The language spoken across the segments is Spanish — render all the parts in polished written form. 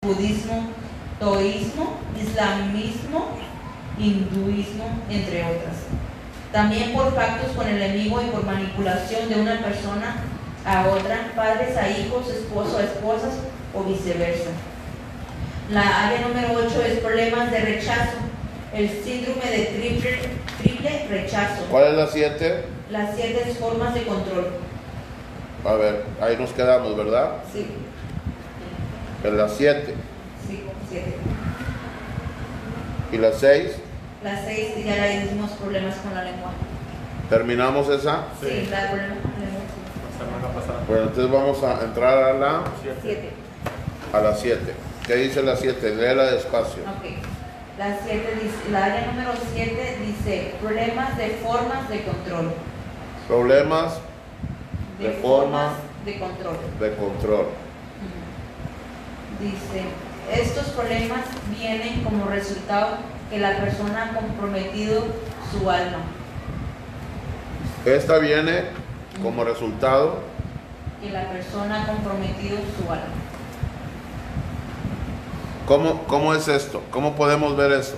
budismo, taoísmo, islamismo, hinduismo, entre otras. También por pactos con el enemigo y por manipulación de una persona a otra, padres a hijos, esposo a esposas o viceversa. La área número 8 es problemas de rechazo, el síndrome de triple rechazo. ¿Cuál es la 7? Las 7 es formas de control. A ver, ahí nos quedamos, ¿verdad? Sí. En la 7. Sí, 7. ¿Y la 6? La 6 ya la dimos problemas con la lengua. ¿Terminamos esa? Sí, la problema con la lengua. La semana pasada. Bueno, entonces vamos a entrar a la 7. 7. ¿Qué dice la 7? Léela despacio. Ok. La 7 dice, la área número 7 dice problemas de formas de control. Problemas de forma de control. de control. Dice, estos problemas vienen como resultado que la persona ha comprometido su alma. Esta viene como resultado Que la persona ha comprometido su alma. ¿Cómo es esto? ¿Cómo podemos ver eso?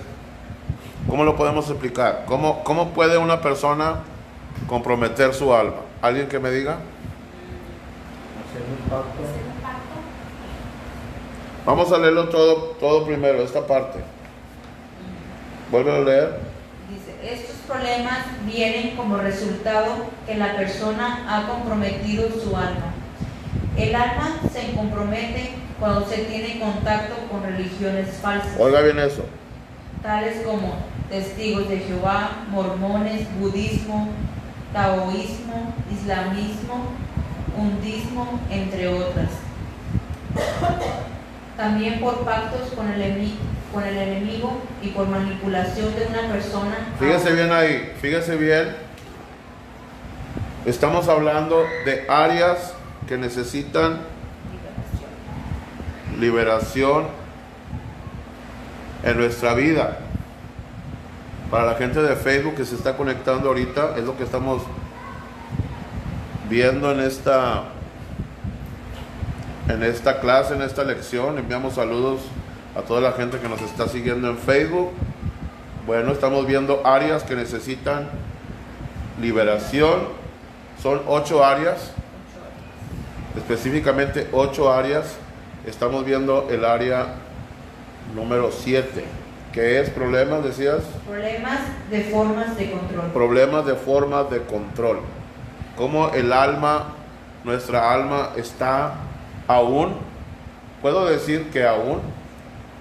¿Cómo lo podemos explicar? ¿Cómo puede una persona comprometer su alma? ¿Alguien que me diga? Hacer un pacto. Vamos a leerlo todo primero, esta parte. Vuelve a leer. Dice, estos problemas vienen como resultado que la persona ha comprometido su alma. El alma se compromete cuando se tiene contacto con religiones falsas, Oiga bien eso. tales como testigos de Jehová, mormones, budismo, taoísmo, islamismo, hundismo, entre otras. También por pactos con el enemigo y por manipulación de una persona. Fíjese bien ahí, fíjese bien. Estamos hablando de áreas que necesitan liberación en nuestra vida. Para la gente de Facebook que se está conectando ahorita, es lo que estamos viendo en esta clase, en esta lección. Enviamos saludos a toda la gente que nos está siguiendo en Facebook. Bueno, estamos viendo áreas que necesitan liberación. Son 8 áreas, específicamente 8 áreas. Estamos viendo el área número 7, que es problemas, decías. Problemas de formas de control. Problemas de formas de control. Cómo el alma, nuestra alma está aún, puedo decir que aún,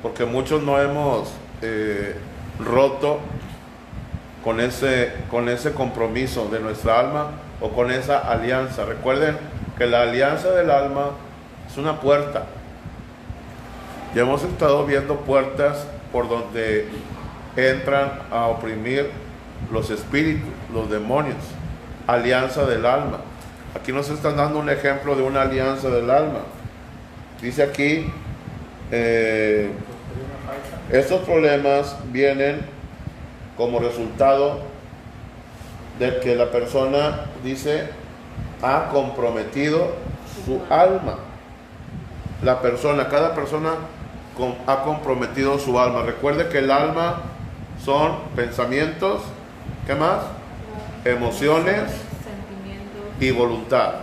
porque muchos no hemos roto con ese compromiso de nuestra alma o con esa alianza. Recuerden que la alianza del alma es una puerta. Ya hemos estado viendo puertas por donde entran a oprimir los espíritus, los demonios. Alianza del alma. Aquí nos están dando un ejemplo de una alianza del alma. Dice aquí, estos problemas vienen como resultado de que la persona, dice, ha comprometido su alma. La persona, cada persona ha comprometido su alma. Recuerde que el alma son pensamientos, ¿qué más? Emociones y voluntad.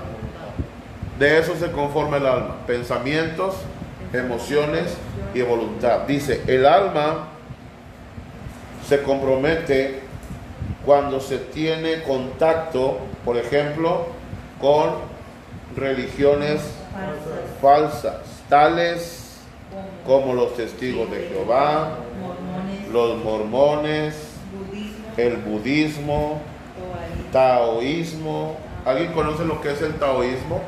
De eso se conforma el alma: pensamientos, emociones y voluntad. Dice, el alma se compromete cuando se tiene contacto, por ejemplo, con religiones falsas, tales como los testigos de Jehová, los mormones, el budismo, taoísmo. ¿Alguien conoce lo que es el taoísmo?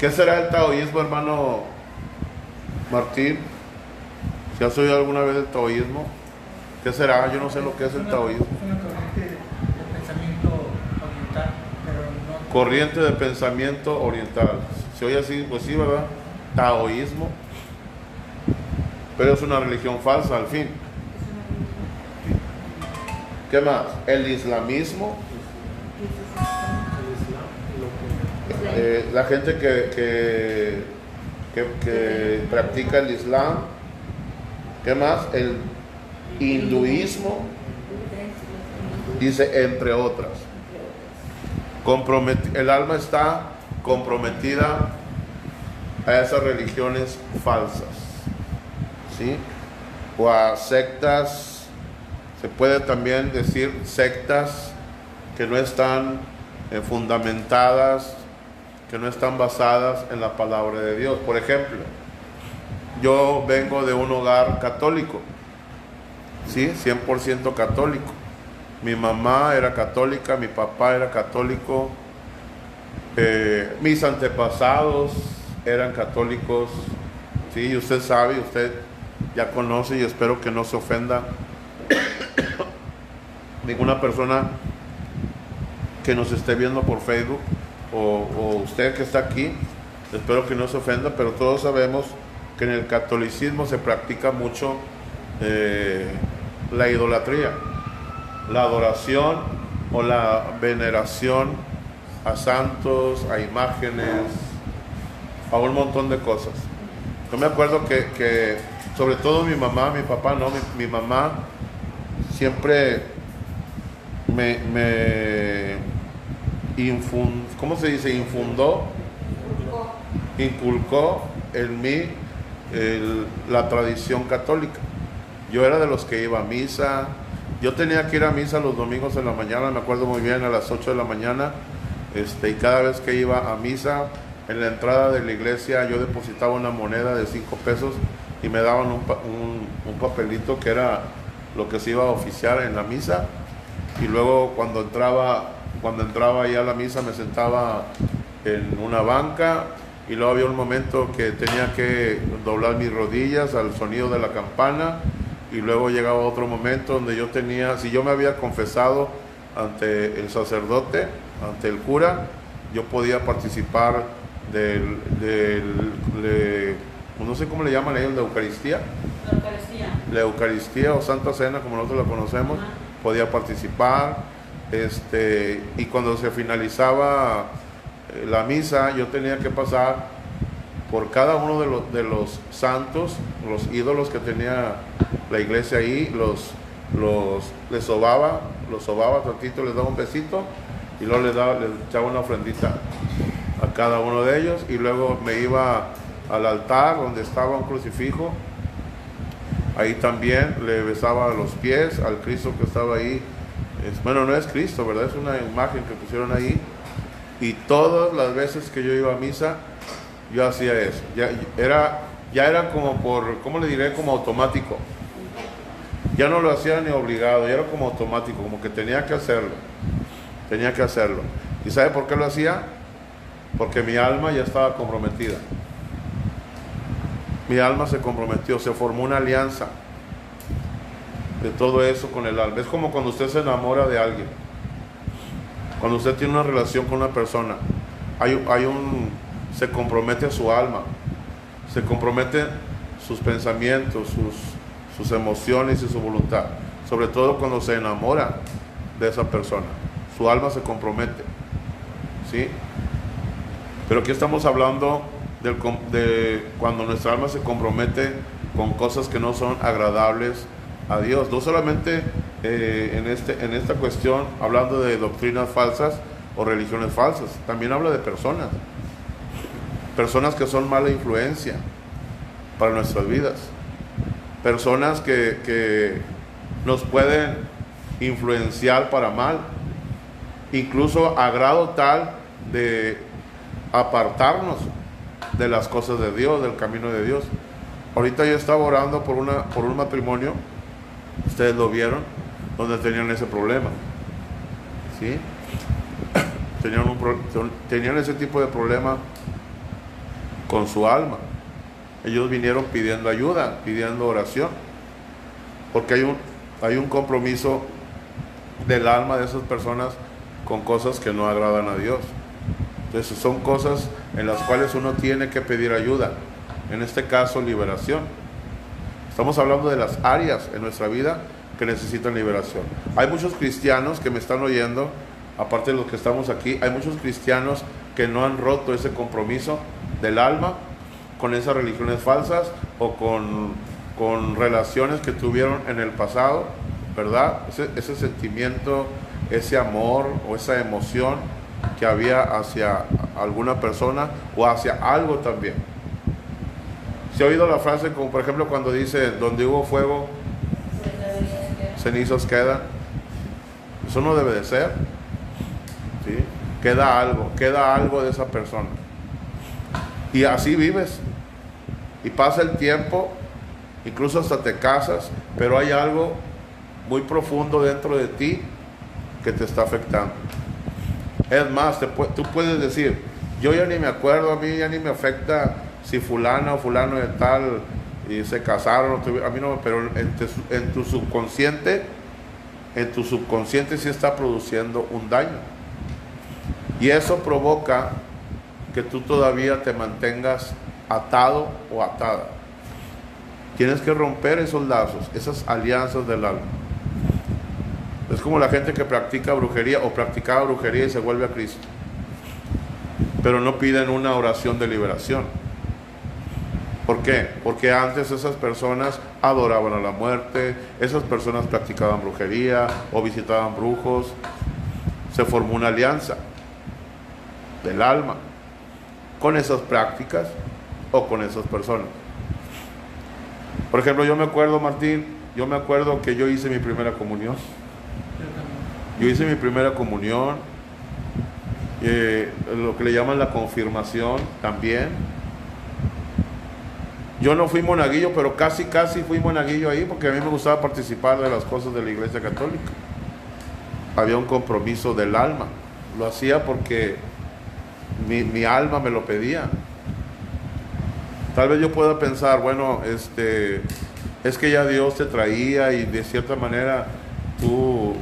¿Qué será el taoísmo, hermano Martín? ¿Si has oído alguna vez del taoísmo? ¿Qué será? Yo no sé lo que es el taoísmo. Es una corriente de pensamiento oriental, pero no... Corriente de pensamiento oriental. ¿Se oye así? Pues sí, ¿verdad? Taoísmo. Pero es una religión falsa al fin. ¿Qué más? El islamismo. La gente que que practica el Islam. ¿Qué más? El hinduismo, dice entre otras. El alma está comprometida a esas religiones falsas, ¿sí? O a sectas, se puede también decir sectas que no están fundamentadas, que no están basadas en la palabra de Dios. Por ejemplo, yo vengo de un hogar católico, ¿sí? 100% católico. Mi mamá era católica, mi papá era católico, mis antepasados eran católicos, ¿sí? Y usted sabe, usted ya conoce, y espero que no se ofenda ninguna persona que nos esté viendo por Facebook o usted que está aquí, espero que no se ofenda, pero todos sabemos que en el catolicismo se practica mucho la idolatría, la adoración o la veneración a santos, a imágenes, a un montón de cosas. Yo me acuerdo que sobre todo mi mamá, mi papá no, mi mamá siempre ¿cómo se dice? Inculcó en mí la tradición católica. Yo era de los que iba a misa. Yo tenía que ir a misa los domingos en la mañana, me acuerdo muy bien, a las 8 de la mañana, y cada vez que iba a misa, en la entrada de la iglesia yo depositaba una moneda de 5 pesos y me daban un papelito que era lo que se iba a oficiar en la misa, y luego cuando entraba ya a la misa me sentaba en una banca, y luego había un momento que tenía que doblar mis rodillas al sonido de la campana, y luego llegaba otro momento donde yo tenía, si yo me había confesado ante el sacerdote, ante el cura, yo podía participar no sé cómo le llaman ellos, la Eucaristía. La Eucaristía o Santa Cena, como nosotros la conocemos, podía participar, y cuando se finalizaba la misa, yo tenía que pasar por cada uno de los santos, los ídolos que tenía la iglesia ahí, les sobaba tantito, les daba un besito, y luego les echaba una ofrendita a cada uno de ellos, y luego me iba al altar donde estaba un crucifijo, ahí también le besaba los pies al Cristo que estaba ahí. Bueno, no es Cristo, ¿verdad? Es una imagen que pusieron ahí, y todas las veces que yo iba a misa, yo hacía eso. Ya era como ¿cómo le diré? Como automático. Ya no lo hacía ni obligado, ya era como automático, como que tenía que hacerlo. ¿Y sabe por qué lo hacía? Porque mi alma ya estaba comprometida. Mi alma se comprometió, se formó una alianza de todo eso con el alma. Es como cuando usted se enamora de alguien. Cuando usted tiene una relación con una persona, se compromete a su alma, se compromete sus pensamientos, sus emociones y su voluntad. Sobre todo cuando se enamora de esa persona, su alma se compromete, ¿sí? Pero aquí estamos hablando de cuando nuestra alma se compromete con cosas que no son agradables a Dios. No solamente en esta cuestión hablando de doctrinas falsas o religiones falsas, también habla de personas que son mala influencia para nuestras vidas, personas que nos pueden influenciar para mal, incluso a grado tal de apartarnos de las cosas de Dios, del camino de Dios. Ahorita yo estaba orando por un matrimonio, ustedes lo vieron, donde tenían ese problema, ¿sí? Tenían ese tipo de problema con su alma. Ellos vinieron pidiendo ayuda, pidiendo oración, porque hay un compromiso del alma de esas personas con cosas que no agradan a Dios. Entonces son cosas en las cuales uno tiene que pedir ayuda, en este caso liberación. Estamos hablando de las áreas en nuestra vida que necesitan liberación. Hay muchos cristianos que me están oyendo, aparte de los que estamos aquí, hay muchos cristianos que no han roto ese compromiso del alma con esas religiones falsas o con relaciones que tuvieron en el pasado, ¿verdad? Ese sentimiento, ese amor o esa emoción que había hacia alguna persona o hacia algo también. ¿Se ha oído la frase como por ejemplo cuando dice, donde hubo fuego, cenizas quedan? Eso no debe de ser, ¿sí? Queda algo de esa persona. Y así vives. Y pasa el tiempo, incluso hasta te casas, pero hay algo muy profundo dentro de ti que te está afectando. Es más, tú puedes decir, yo ya ni me acuerdo, a mí ya ni me afecta si fulana o fulano de tal y se casaron, a mí no, pero en tu subconsciente sí está produciendo un daño. Y eso provoca que tú todavía te mantengas atado o atada. Tienes que romper esos lazos, esas alianzas del alma. Es como la gente que practica brujería o practicaba brujería y se vuelve a Cristo, pero no piden una oración de liberación. ¿Por qué? Porque antes esas personas adoraban a la muerte, esas personas practicaban brujería o visitaban brujos. Se formó una alianza del alma con esas prácticas o con esas personas. Por ejemplo, yo me acuerdo, Martín, que yo hice mi primera comunión. Yo hice mi primera comunión, lo que le llaman la confirmación también. Yo no fui monaguillo, pero casi fui monaguillo ahí, porque a mí me gustaba participar de las cosas de la Iglesia Católica. Había un compromiso del alma. Lo hacía porque mi alma me lo pedía. Tal vez yo pueda pensar, bueno, es que ya Dios te traía y de cierta manera tú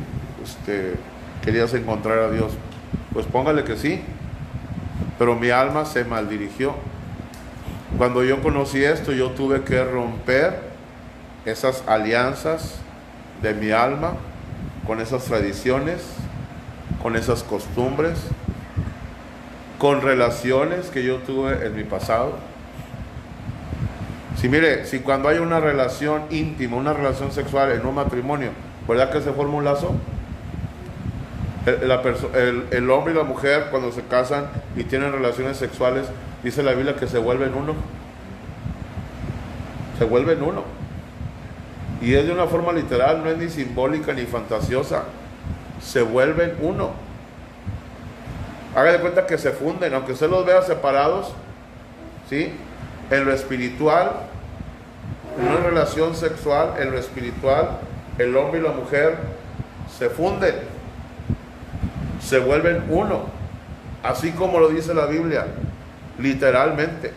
querías encontrar a Dios. Pues póngale que sí, pero mi alma se maldirigió. Cuando yo conocí esto, yo tuve que romper esas alianzas de mi alma con esas tradiciones, con esas costumbres, con relaciones que yo tuve en mi pasado. Si cuando hay una relación íntima, una relación sexual en un matrimonio, ¿verdad que se forma un lazo? El hombre y la mujer cuando se casan y tienen relaciones sexuales, dice la Biblia que se vuelven uno. Se vuelven uno. Y es de una forma literal, no es ni simbólica ni fantasiosa. Se vuelven uno. Haga de cuenta que se funden, aunque usted los vea separados, ¿sí? En lo espiritual, en una relación sexual, en lo espiritual, el hombre y la mujer se funden, se vuelven uno, así como lo dice la Biblia, literalmente.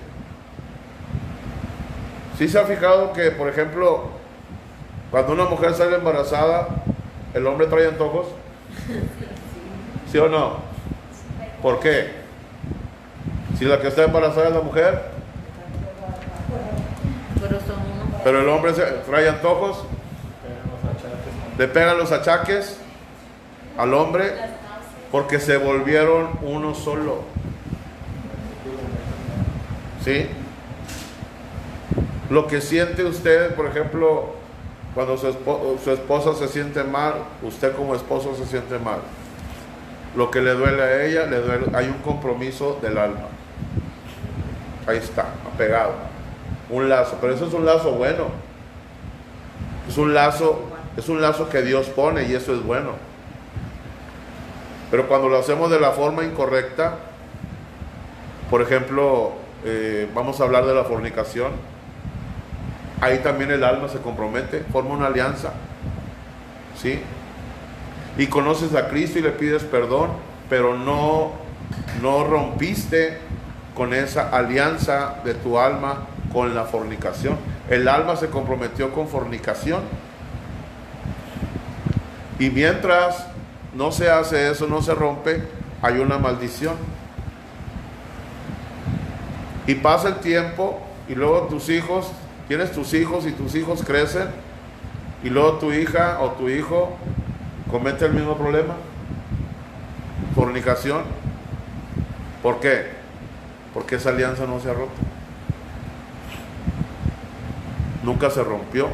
¿Sí se ha fijado que, por ejemplo, cuando una mujer sale embarazada, el hombre trae antojos? ¿Sí o no? ¿Por qué? Si la que está embarazada es la mujer, pero el hombre trae antojos, le pegan los achaques al hombre porque se volvieron uno solo. ¿Sí? Lo que siente usted, por ejemplo, cuando su esposa se siente mal, usted como esposo se siente mal. Lo que le duele a ella, le duele, hay un compromiso del alma. Ahí está, apegado. Un lazo, pero eso es un lazo bueno. Es un lazo que Dios pone y eso es bueno. Pero cuando lo hacemos de la forma incorrecta, por ejemplo, vamos a hablar de la fornicación. Ahí también el alma se compromete, forma una alianza, ¿sí? Y conoces a Cristo y le pides perdón, pero no rompiste con esa alianza de tu alma con la fornicación. El alma se comprometió con fornicación. Y mientras no se hace eso, no se rompe, hay una maldición. Y pasa el tiempo y luego tus hijos, tienes tus hijos y tus hijos crecen y luego tu hija o tu hijo comete el mismo problema, fornicación. ¿Por qué? Porque esa alianza no se ha roto. nunca se rompió.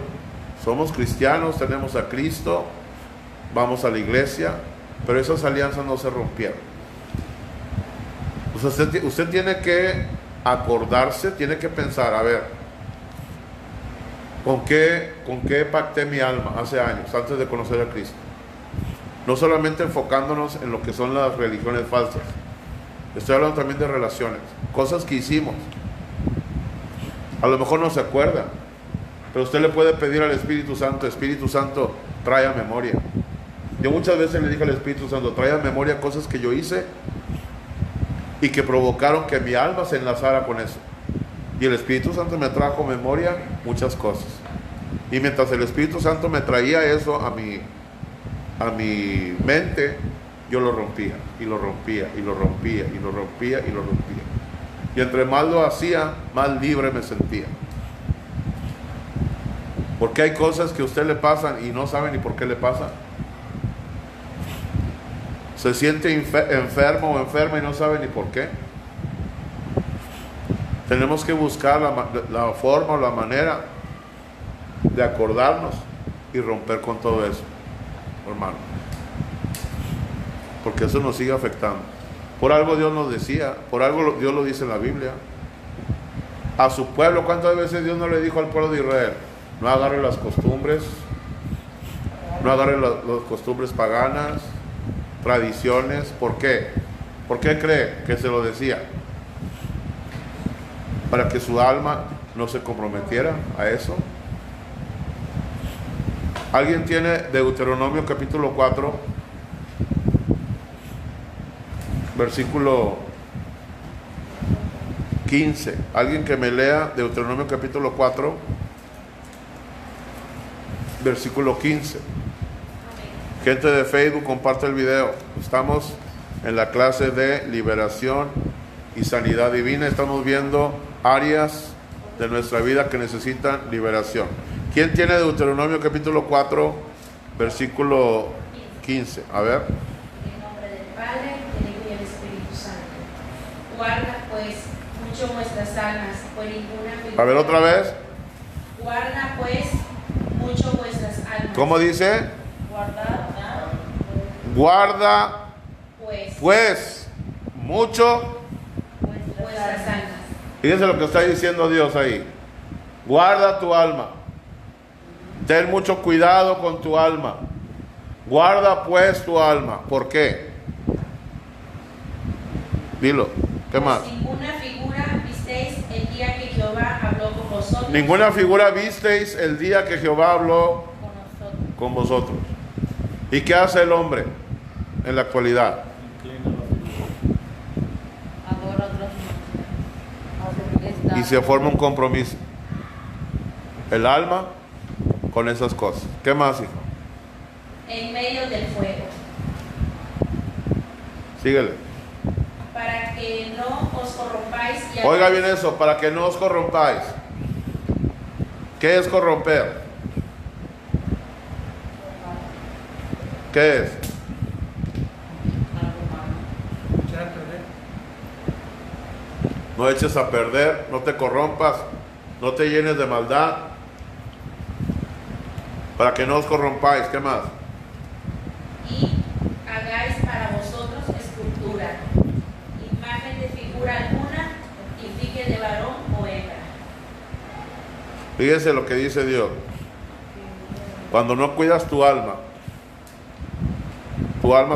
Somos cristianos, tenemos a Cristo, vamos a la iglesia, pero esas alianzas no se rompieron. O sea, usted tiene que acordarse, tiene que pensar, a ver, ¿con qué pacté mi alma hace años, antes de conocer a Cristo? No solamente enfocándonos en lo que son las religiones falsas. Estoy hablando también de relaciones, cosas que hicimos. A lo mejor no se acuerda, pero usted le puede pedir al Espíritu Santo, trae a memoria. Yo muchas veces le dije al Espíritu Santo, trae a memoria cosas que yo hice y que provocaron que mi alma se enlazara con eso. Y el Espíritu Santo me trajo a memoria muchas cosas. Y mientras el Espíritu Santo me traía eso a mi mente, yo lo rompía, y lo rompía, y lo rompía, y lo rompía, y lo rompía. Y entre más lo hacía, más libre me sentía. Porque hay cosas que a usted le pasan y no sabe ni por qué le pasan. Se siente enfermo o enferma y no sabe ni por qué. Tenemos que buscar la forma o la manera de acordarnos y romper con todo eso, hermano. Porque eso nos sigue afectando. Por algo Dios nos decía, por algo Dios lo dice en la Biblia. A su pueblo, ¿cuántas veces Dios no le dijo al pueblo de Israel? No agarre las costumbres, no agarre las costumbres paganas, tradiciones. ¿Por qué? ¿Por qué cree que se lo decía? Para que su alma no se comprometiera a eso. ¿Alguien tiene Deuteronomio capítulo 4, versículo 15? Alguien que me lea Deuteronomio capítulo 4, versículo 15. Gente de Facebook, comparte el video. Estamos en la clase de liberación y sanidad divina. Estamos viendo áreas de nuestra vida que necesitan liberación. ¿Quién tiene Deuteronomio capítulo 4, versículo 15? A ver. En nombre del Padre, del Hijo y del Espíritu Santo. Guarda pues mucho vuestras almas, por ninguna figura. A ver otra vez. Guarda pues mucho vuestras almas. ¿Cómo dice? Guarda pues mucho. vuestras almas. Fíjense lo que está diciendo Dios ahí. Guarda tu alma. Ten mucho cuidado con tu alma. Guarda pues tu alma. ¿Por qué? Dilo. ¿Qué más? Ninguna figura visteis el día que Jehová habló con vosotros. Ninguna figura visteis el día que Jehová habló con vosotros. ¿Y qué hace el hombre en la actualidad? Adora otros. Y se forma un compromiso. El alma con esas cosas. ¿Qué más, hijo? En medio del fuego, Síguele. para que no os corrompáis. Oiga bien eso, para que no os corrompáis. ¿Qué es corromper? ¿Qué es? Echar a perder. No eches a perder, no te corrompas, no te llenes de maldad. Para que no os corrompáis. ¿Qué más? Y hagáis para vosotros escultura, imagen de figura alguna, y figue de varón o hembra. Fíjense lo que dice Dios. Cuando no cuidas tu alma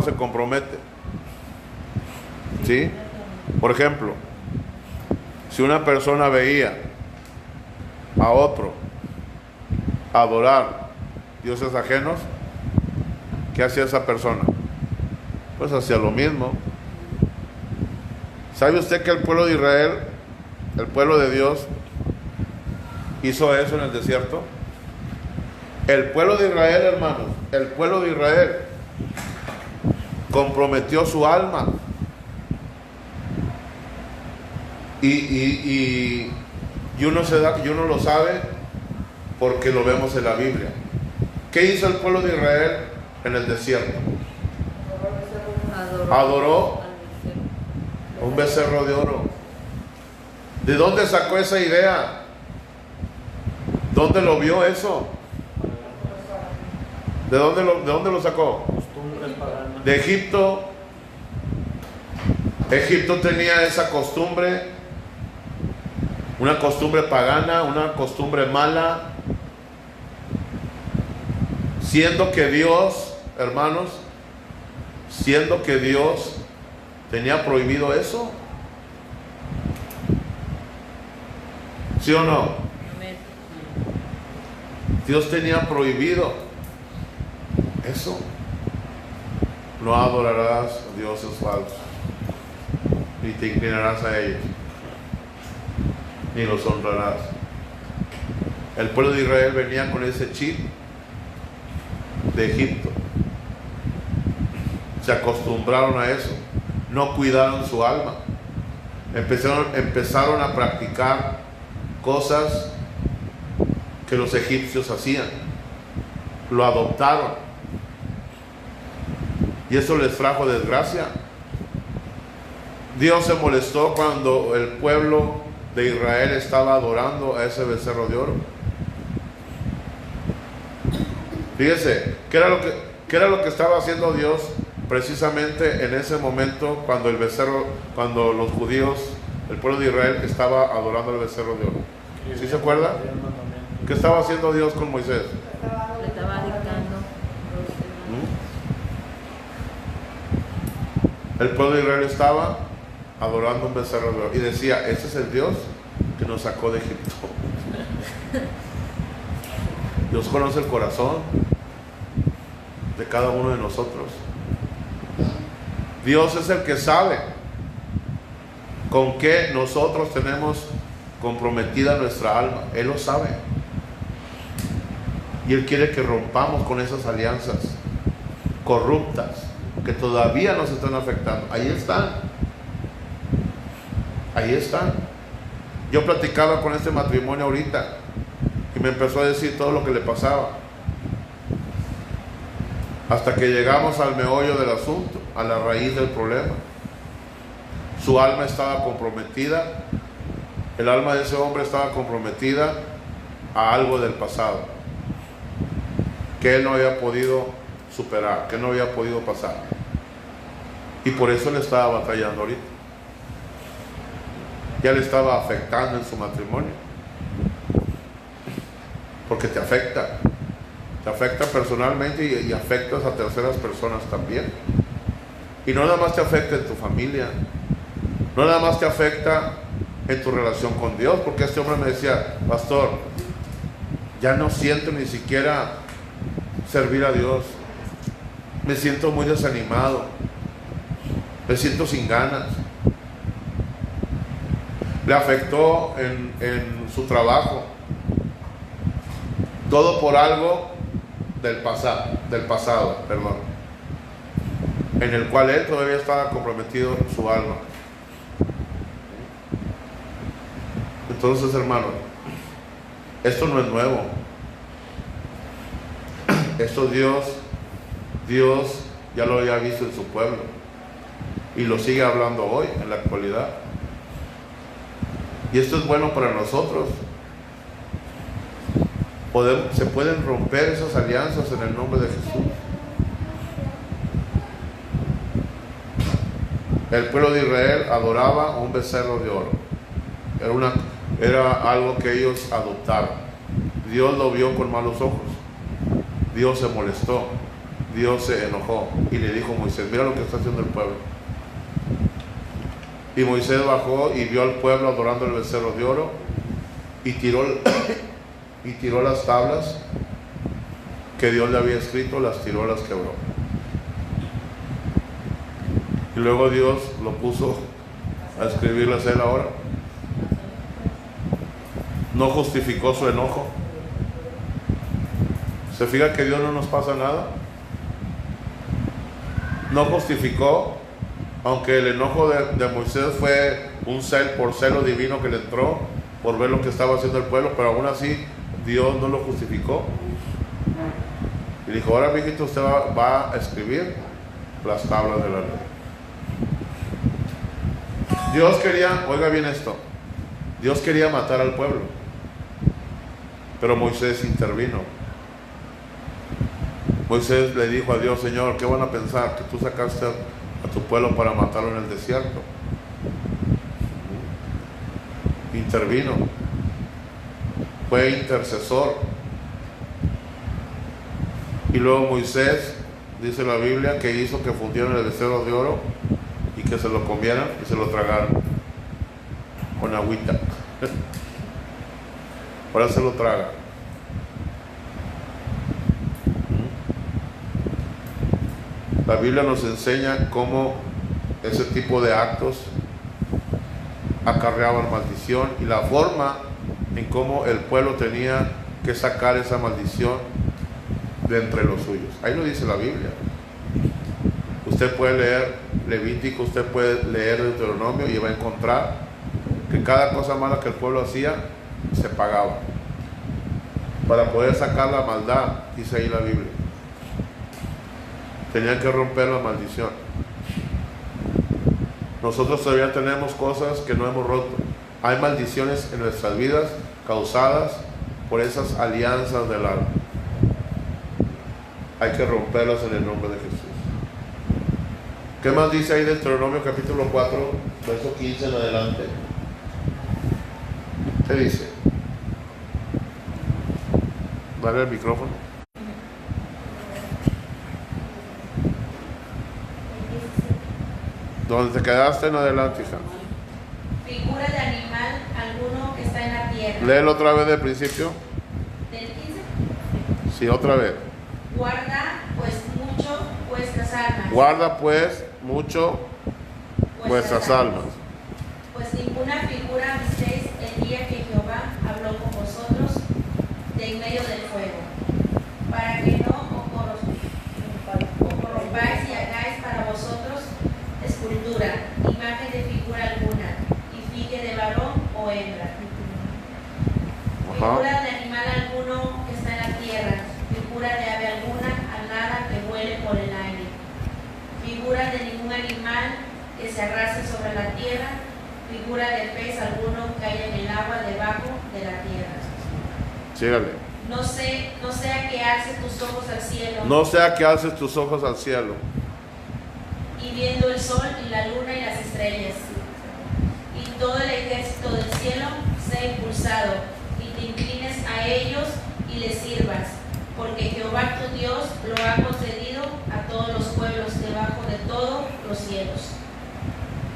se compromete. ¿Sí? Por ejemplo, si una persona veía a otro adorar dioses ajenos, ¿qué hacía esa persona? Pues hacía lo mismo. ¿Sabe usted que el pueblo de Israel, el pueblo de Dios, hizo eso en el desierto? El pueblo de Israel, hermanos, el pueblo de Israel comprometió su alma. Y uno lo sabe porque lo vemos en la Biblia. ¿Qué hizo el pueblo de Israel en el desierto? Adoró a un becerro de oro. ¿De dónde sacó esa idea? ¿Dónde lo vio eso? ¿De dónde lo sacó? Costumbres paganas. De Egipto. Egipto tenía esa costumbre, una costumbre pagana, una costumbre mala, siendo que Dios, hermanos, siendo que Dios tenía prohibido eso. ¿Sí o no? Dios tenía prohibido eso. No adorarás a dioses falsos, ni te inclinarás a ellos, ni los honrarás. El pueblo de Israel venía con ese chip de Egipto. Se acostumbraron a eso. No cuidaron su alma. Empezaron a practicar cosas que los egipcios hacían. Lo adoptaron. Y eso les trajo desgracia. Dios se molestó cuando el pueblo de Israel estaba adorando a ese becerro de oro. Fíjese, ¿qué era lo que estaba haciendo Dios precisamente en ese momento cuando cuando los judíos, el pueblo de Israel estaba adorando al becerro de oro? ¿Sí se acuerda? ¿Qué estaba haciendo Dios con Moisés? Le estaba dictando. El pueblo de Israel estaba adorando un becerro de oro y decía, ese es el Dios que nos sacó de Egipto. Dios conoce el corazón de cada uno de nosotros. Dios es el que sabe con qué nosotros tenemos comprometida nuestra alma. Él lo sabe. Y Él quiere que rompamos con esas alianzas corruptas que todavía nos están afectando. Ahí están. Ahí están. Yo platicaba con este matrimonio ahorita y me empezó a decir todo lo que le pasaba. Hasta que llegamos al meollo del asunto, a la raíz del problema. Su alma estaba comprometida. El alma de ese hombre estaba comprometida a algo del pasado que él no había podido superar, que no había podido pasar. Y por eso le estaba batallando ahorita. Ya le estaba afectando en su matrimonio. Porque te afecta. Te afecta personalmente y afectas a terceras personas también. Y no nada más te afecta en tu familia. No nada más te afecta en tu relación con Dios. Porque este hombre me decía, pastor, ya no siento ni siquiera servir a Dios. Me siento muy desanimado. Me siento sin ganas. Le afectó en su trabajo. Todo por algo del pasado, en el cual él todavía estaba comprometido en su alma. Entonces, hermano, esto no es nuevo. Esto Dios ya lo había visto en su pueblo y lo sigue hablando hoy, en la actualidad. Y esto es bueno para nosotros. Se pueden romper esas alianzas en el nombre de Jesús. El pueblo de Israel adoraba un becerro de oro. Era algo que ellos adoptaron. Dios lo vio con malos ojos. Dios se molestó. Dios se enojó y le dijo a Moisés, mira lo que está haciendo el pueblo. Y Moisés bajó y vio al pueblo adorando el becerro de oro y tiró las tablas que Dios le había escrito, las tiró, las quebró. Y luego Dios lo puso a escribirlas él ahora. No justificó su enojo. ¿Se fija que Dios no nos pasa nada? No justificó, aunque el enojo de Moisés fue un celo divino que le entró por ver lo que estaba haciendo el pueblo, pero aún así Dios no lo justificó. Y dijo, ahora mijito, usted va a escribir las tablas de la ley. Dios quería, oiga bien esto, Dios quería matar al pueblo. Pero Moisés intervino. Moisés le dijo a Dios: Señor, ¿qué van a pensar? Que tú sacaste a tu pueblo para matarlo en el desierto. Intervino. Fue intercesor. Y luego Moisés, dice la Biblia, que hizo que fundieran el becerro de oro y que se lo comieran y se lo tragaran con agüita. Ahora se lo traga. La Biblia nos enseña cómo ese tipo de actos acarreaban maldición y la forma en cómo el pueblo tenía que sacar esa maldición de entre los suyos. Ahí lo dice la Biblia. Usted puede leer Levítico, usted puede leer Deuteronomio y va a encontrar que cada cosa mala que el pueblo hacía se pagaba para poder sacar la maldad, dice ahí la Biblia. Tenían que romper la maldición. Nosotros todavía tenemos cosas que no hemos roto. Hay maldiciones en nuestras vidas causadas por esas alianzas del alma. Hay que romperlas en el nombre de Jesús. ¿Qué más dice ahí Deuteronomio capítulo 4, verso 15 en adelante? ¿Qué dice? Dale el micrófono. ¿Dónde te quedaste? En adelante, hija. Figura de animal alguno que está en la tierra. Léelo otra vez del principio. ¿Del 15? Sí, otra vez. Guarda pues mucho vuestras almas. Guarda pues mucho vuestras almas. Pues ninguna figura visteis el día que Jehová habló con vosotros de en medio del fuego, para que no os corrompáis y hagáis para vosotros escultura, imagen de figura alguna, y figue de varón o hembra. Figura de animal alguno que está en la tierra, figura de ave alguna alada que vuele por el aire, figura de ningún animal que se arrastre sobre la tierra, figura de pez alguno que haya en el agua debajo de la tierra. Sígale. No sea que alces tus ojos al cielo, No sea que alces tus ojos al cielo y viendo el sol y la luna y las estrellas, y todo el ejército del cielo sea impulsado, y te inclines a ellos y les sirvas, porque Jehová tu Dios lo ha concedido a todos los pueblos debajo de todos los cielos.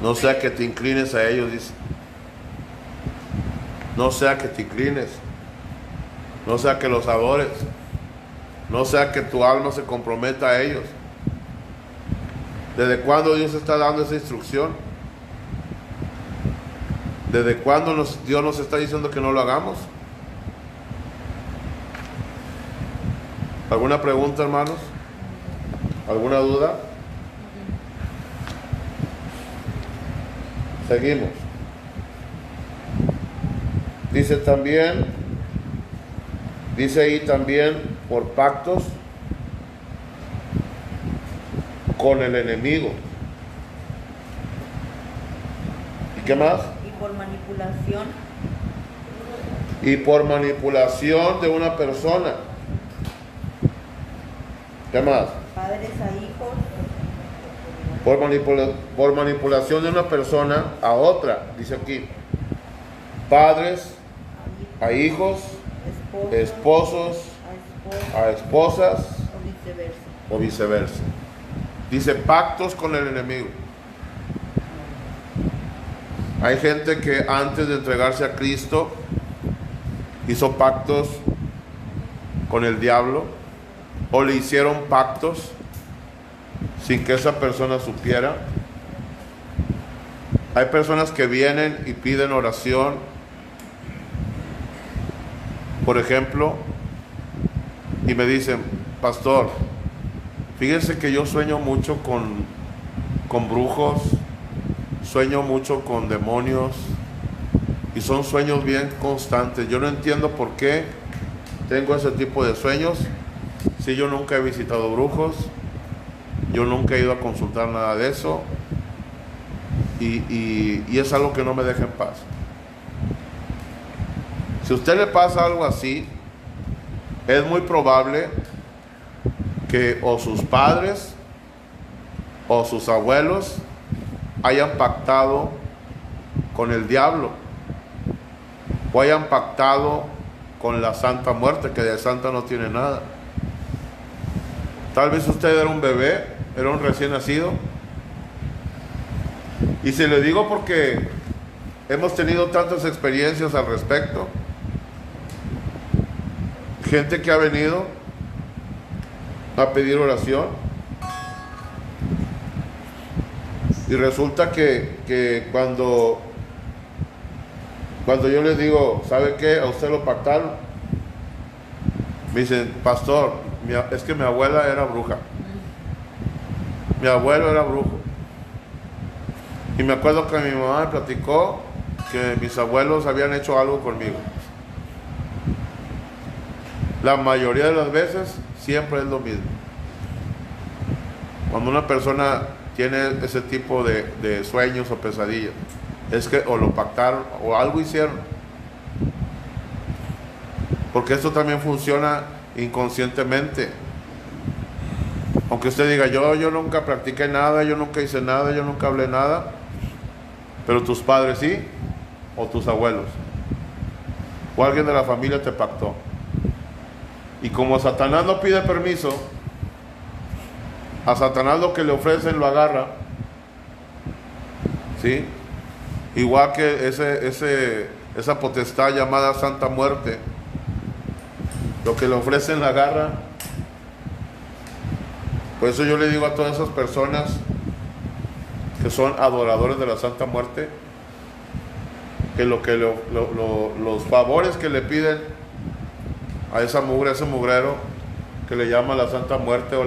No sea que te inclines a ellos, dice. No sea que te inclines. No sea que los adores. No sea que tu alma se comprometa a ellos. ¿Desde cuándo Dios está dando esa instrucción? ¿Desde cuándo Dios nos está diciendo que no lo hagamos? ¿Alguna pregunta, hermanos? ¿Alguna duda? Seguimos. Dice ahí también por pactos con el enemigo. ¿Y qué más? Y por manipulación. Y por manipulación de una persona. ¿Qué más? Padres a hijos. Por manipulación de una persona a otra, dice aquí. Padres a hijos, esposos a esposas o viceversa. Dice pactos con el enemigo. Hay gente que antes de entregarse a Cristo hizo pactos con el diablo o le hicieron pactos sin que esa persona supiera. Hay personas que vienen y piden oración, por ejemplo, y me dicen: pastor, fíjense que yo sueño mucho con brujos, sueño mucho con demonios, y son sueños bien constantes. Yo no entiendo por qué tengo ese tipo de sueños, si yo nunca he visitado brujos, yo nunca he ido a consultar nada de eso, y es algo que no me deja en paz. Si a usted le pasa algo así, es muy probable que o sus padres o sus abuelos hayan pactado con el diablo o hayan pactado con la Santa Muerte, que de santa no tiene nada. Tal vez usted era un bebé, era un recién nacido. Y se le digo porque hemos tenido tantas experiencias al respecto. Gente que ha venido a pedir oración. Y resulta que cuando yo les digo, ¿sabe qué? A usted lo pactaron. Me dicen, pastor, es que mi abuela era bruja. Mi abuelo era brujo. Y me acuerdo que mi mamá me platicó que mis abuelos habían hecho algo conmigo. La mayoría de las veces siempre es lo mismo. Cuando una persona tiene ese tipo de sueños o pesadillas, es que o lo pactaron o algo hicieron. Porque esto también funciona inconscientemente. Aunque usted diga, yo nunca practiqué nada, yo nunca hice nada, yo nunca hablé nada, pero tus padres sí, o tus abuelos, o alguien de la familia te pactó. Y como Satanás no pide permiso, a Satanás lo que le ofrecen lo agarra, ¿sí? Igual que esa potestad llamada Santa Muerte, lo que le ofrecen la agarra. Por eso yo le digo a todas esas personas que son adoradores de la Santa Muerte, que los favores que le piden a esa mugre, a ese mugrero que le llama la Santa Muerte, o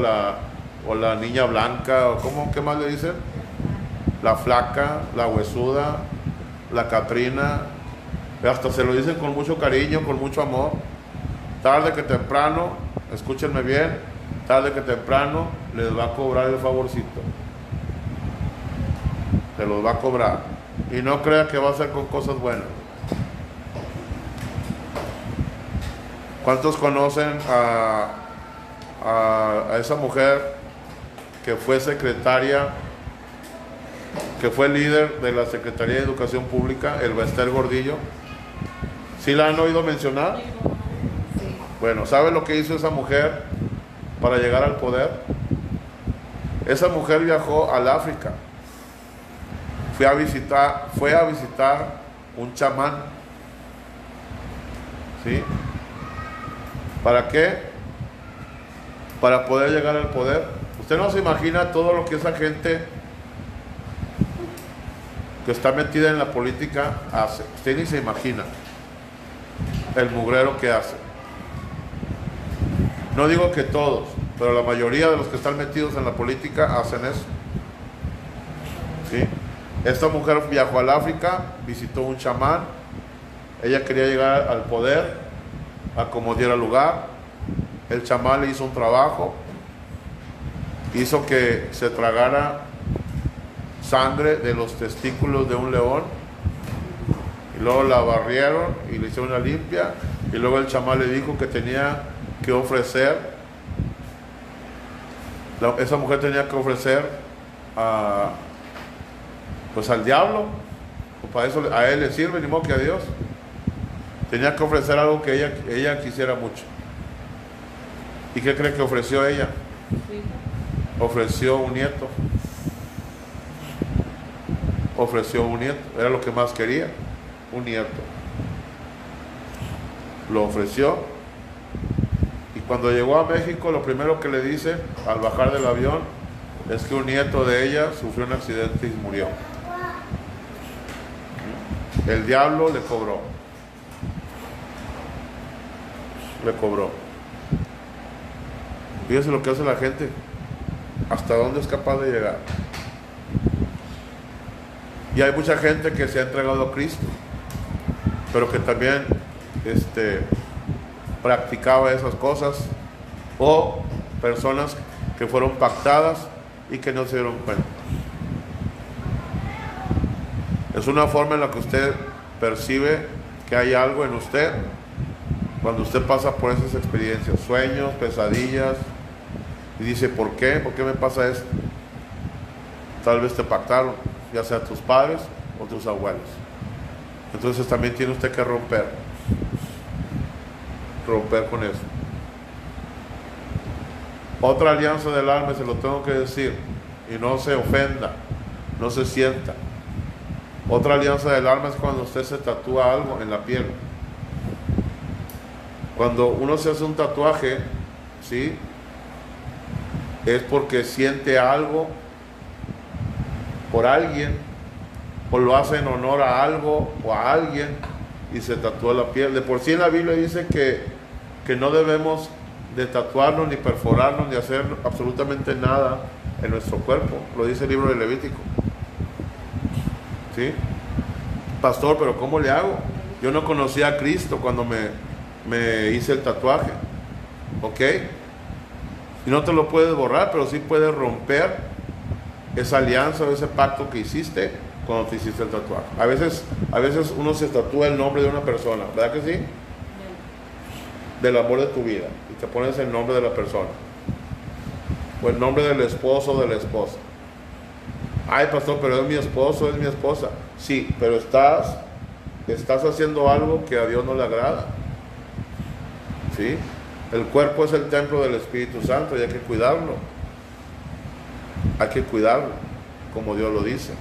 la niña blanca, o ¿qué más le dicen? La flaca, la huesuda, la Catrina, hasta se lo dicen con mucho cariño, con mucho amor. Tarde que temprano, escúchenme bien, tarde que temprano les va a cobrar el favorcito. Se los va a cobrar. Y no crea que va a ser con cosas buenas. ¿Cuántos conocen a esa mujer que fue secretaria, que fue líder de la Secretaría de Educación Pública, el Bester Gordillo? ¿Sí la han oído mencionar? Bueno, ¿sabe lo que hizo esa mujer para llegar al poder? Esa mujer viajó al África. Fue a visitar un chamán. ¿Sí? ¿Para qué? Para poder llegar al poder. Usted no se imagina todo lo que esa gente que está metida en la política hace. Usted ni se imagina el mugrero que hace. No digo que todos, pero la mayoría de los que están metidos en la política hacen eso. ¿Sí? Esta mujer viajó al África, visitó un chamán. Ella quería llegar al poder, a como diera lugar. El chamán le hizo un trabajo, hizo que se tragara sangre de los testículos de un león, y luego la barrieron y le hicieron una limpia, y luego el chamán le dijo que tenía que ofrecer, esa mujer tenía que ofrecer pues al diablo, pues para eso a él le sirve, ni modo que a Dios. Tenía que ofrecer algo que ella quisiera mucho. ¿Y qué cree que ofreció ella? Ofreció un nieto. Ofreció un nieto. Era lo que más quería, un nieto. Lo ofreció. Y cuando llegó a México, lo primero que le dice al bajar del avión es que un nieto de ella sufrió un accidente y murió. El diablo le cobró. Le cobró. Fíjese lo que hace la gente. Hasta dónde es capaz de llegar. Y hay mucha gente que se ha entregado a Cristo, pero que también practicaba esas cosas, o personas que fueron pactadas y que no se dieron cuenta. Es una forma en la que usted percibe que hay algo en usted Cuando usted pasa por esas experiencias, sueños, pesadillas, y dice, ¿por qué? ¿Por qué me pasa esto? Tal vez te pactaron, ya sea tus padres o tus abuelos. Entonces también tiene usted que romper con eso. Otra alianza del alma, se lo tengo que decir, y no se ofenda, no se sienta. Otra alianza del alma es cuando usted se tatúa algo en la piel. Cuando uno se hace un tatuaje, ¿sí?, es porque siente algo por alguien, o lo hace en honor a algo o a alguien, y se tatúa la piel. De por sí en la Biblia dice que no debemos de tatuarnos, ni perforarnos, ni hacer absolutamente nada en nuestro cuerpo. Lo dice el libro de Levítico. ¿Sí? Pastor, pero ¿cómo le hago? Yo no conocía a Cristo cuando me hice el tatuaje. ¿Ok? Y no te lo puedes borrar, pero sí puedes romper esa alianza o ese pacto que hiciste cuando te hiciste el tatuaje. A veces uno se tatúa el nombre de una persona, ¿verdad que sí? Del amor de tu vida, y te pones el nombre de la persona, o el nombre del esposo o de la esposa. Ay, pastor, pero es mi esposo, es mi esposa. Sí, pero estás haciendo algo que a Dios no le agrada. ¿Sí? El cuerpo es el templo del Espíritu Santo y hay que cuidarlo. Hay que cuidarlo, como Dios lo dice.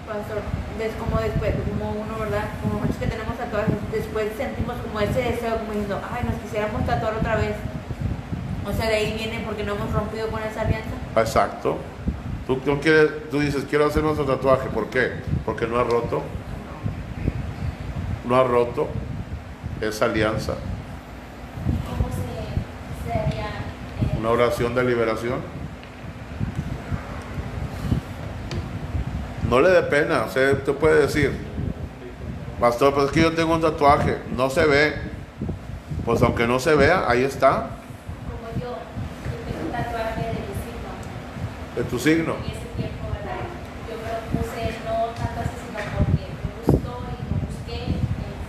Pastor, ves como después, como uno, ¿verdad? Como muchos que tenemos tatuajes, después sentimos como ese deseo, como diciendo, ay, nos quisiéramos tatuar otra vez. O sea, de ahí viene porque no hemos rompido con esa alianza. Exacto. Tú dices, quiero hacer nuestro tatuaje. ¿Por qué? Porque no ha roto. No ha roto esa alianza. ¿Cómo se haría? Una oración de liberación. No le dé pena. O sea, usted puede decir, pastor, pues es que yo tengo un tatuaje, no se ve. Pues aunque no se vea, ahí está. Como yo tengo un tatuaje de mi signo. De tu signo. En ese tiempo, ¿verdad? Yo me lo puse no tanto así, sino porque me gustó y lo busqué en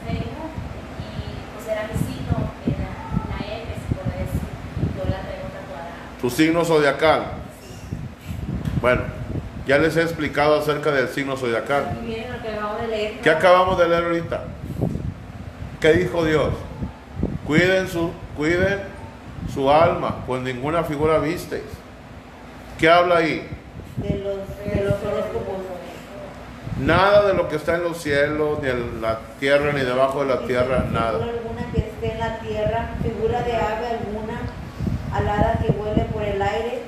Facebook y pues era mi signo, era la M, se puede decir. Yo la traigo tatuada. Tu signo zodiacal. Bueno, ya les he explicado acerca del signo zodiacal. Y miren lo que acabamos de leer. ¿Qué acabamos de leer ahorita? ¿Qué dijo Dios? Cuiden su alma, pues ninguna figura visteis. ¿Qué habla ahí? De los horóscopos. Nada de lo que está en los cielos, ni en la tierra, ni debajo de la tierra, nada. Figura alguna que esté en la tierra, figura de ave alguna, alada que vuele por el aire,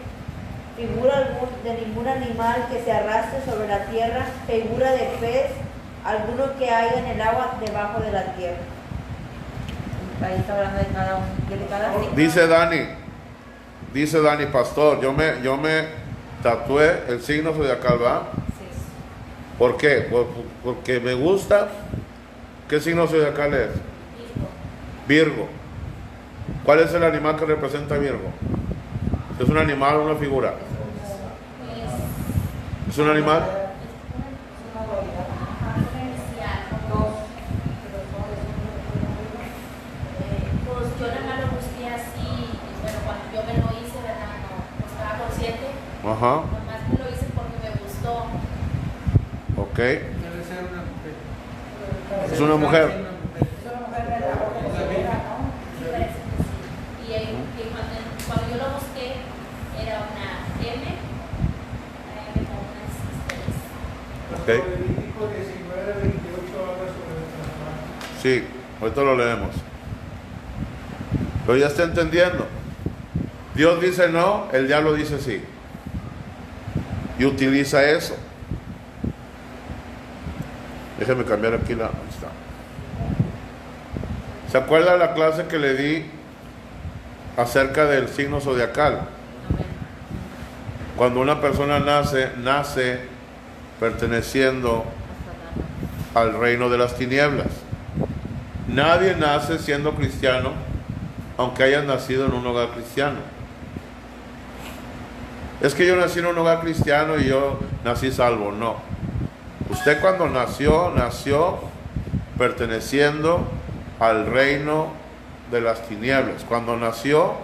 figura de ningún animal que se arrastre sobre la tierra, figura de pez, alguno que haya en el agua debajo de la tierra. Ahí está hablando de cada uno, de cada signo. Dice Dani, pastor, yo me tatué el signo zodiacal, ¿va? Sí. ¿Por qué? Porque me gusta. ¿Qué signo zodiacal es? Virgo. ¿Cuál es el animal que representa a Virgo? ¿Es un animal o una figura? ¿Es un animal? Pues yo nada más lo busqué así, y bueno, cuando yo me lo hice, ¿verdad? No estaba consciente, Ajá. nomás me lo hice porque me gustó. Ok. Debe ser una mujer. Es una mujer. Sí, parece que sí. Y cuando yo lo busqué, era una M, una M con unas estrellas. Ok. Levítico 19, 28 habla sobre el tatuaje. Sí, ahorita lo leemos. Pero ya está entendiendo. Dios dice no, el diablo dice sí. Y utiliza eso. Déjeme cambiar aquí la... Ahí está. ¿Se acuerda la clase que le di acerca del signo zodiacal? Cuando una persona nace perteneciendo al reino de las tinieblas. Nadie nace siendo cristiano, aunque haya nacido en un hogar cristiano. Es que yo nací en un hogar cristiano y yo nací salvo. No. Usted cuando nació perteneciendo al reino de las tinieblas. Cuando nació,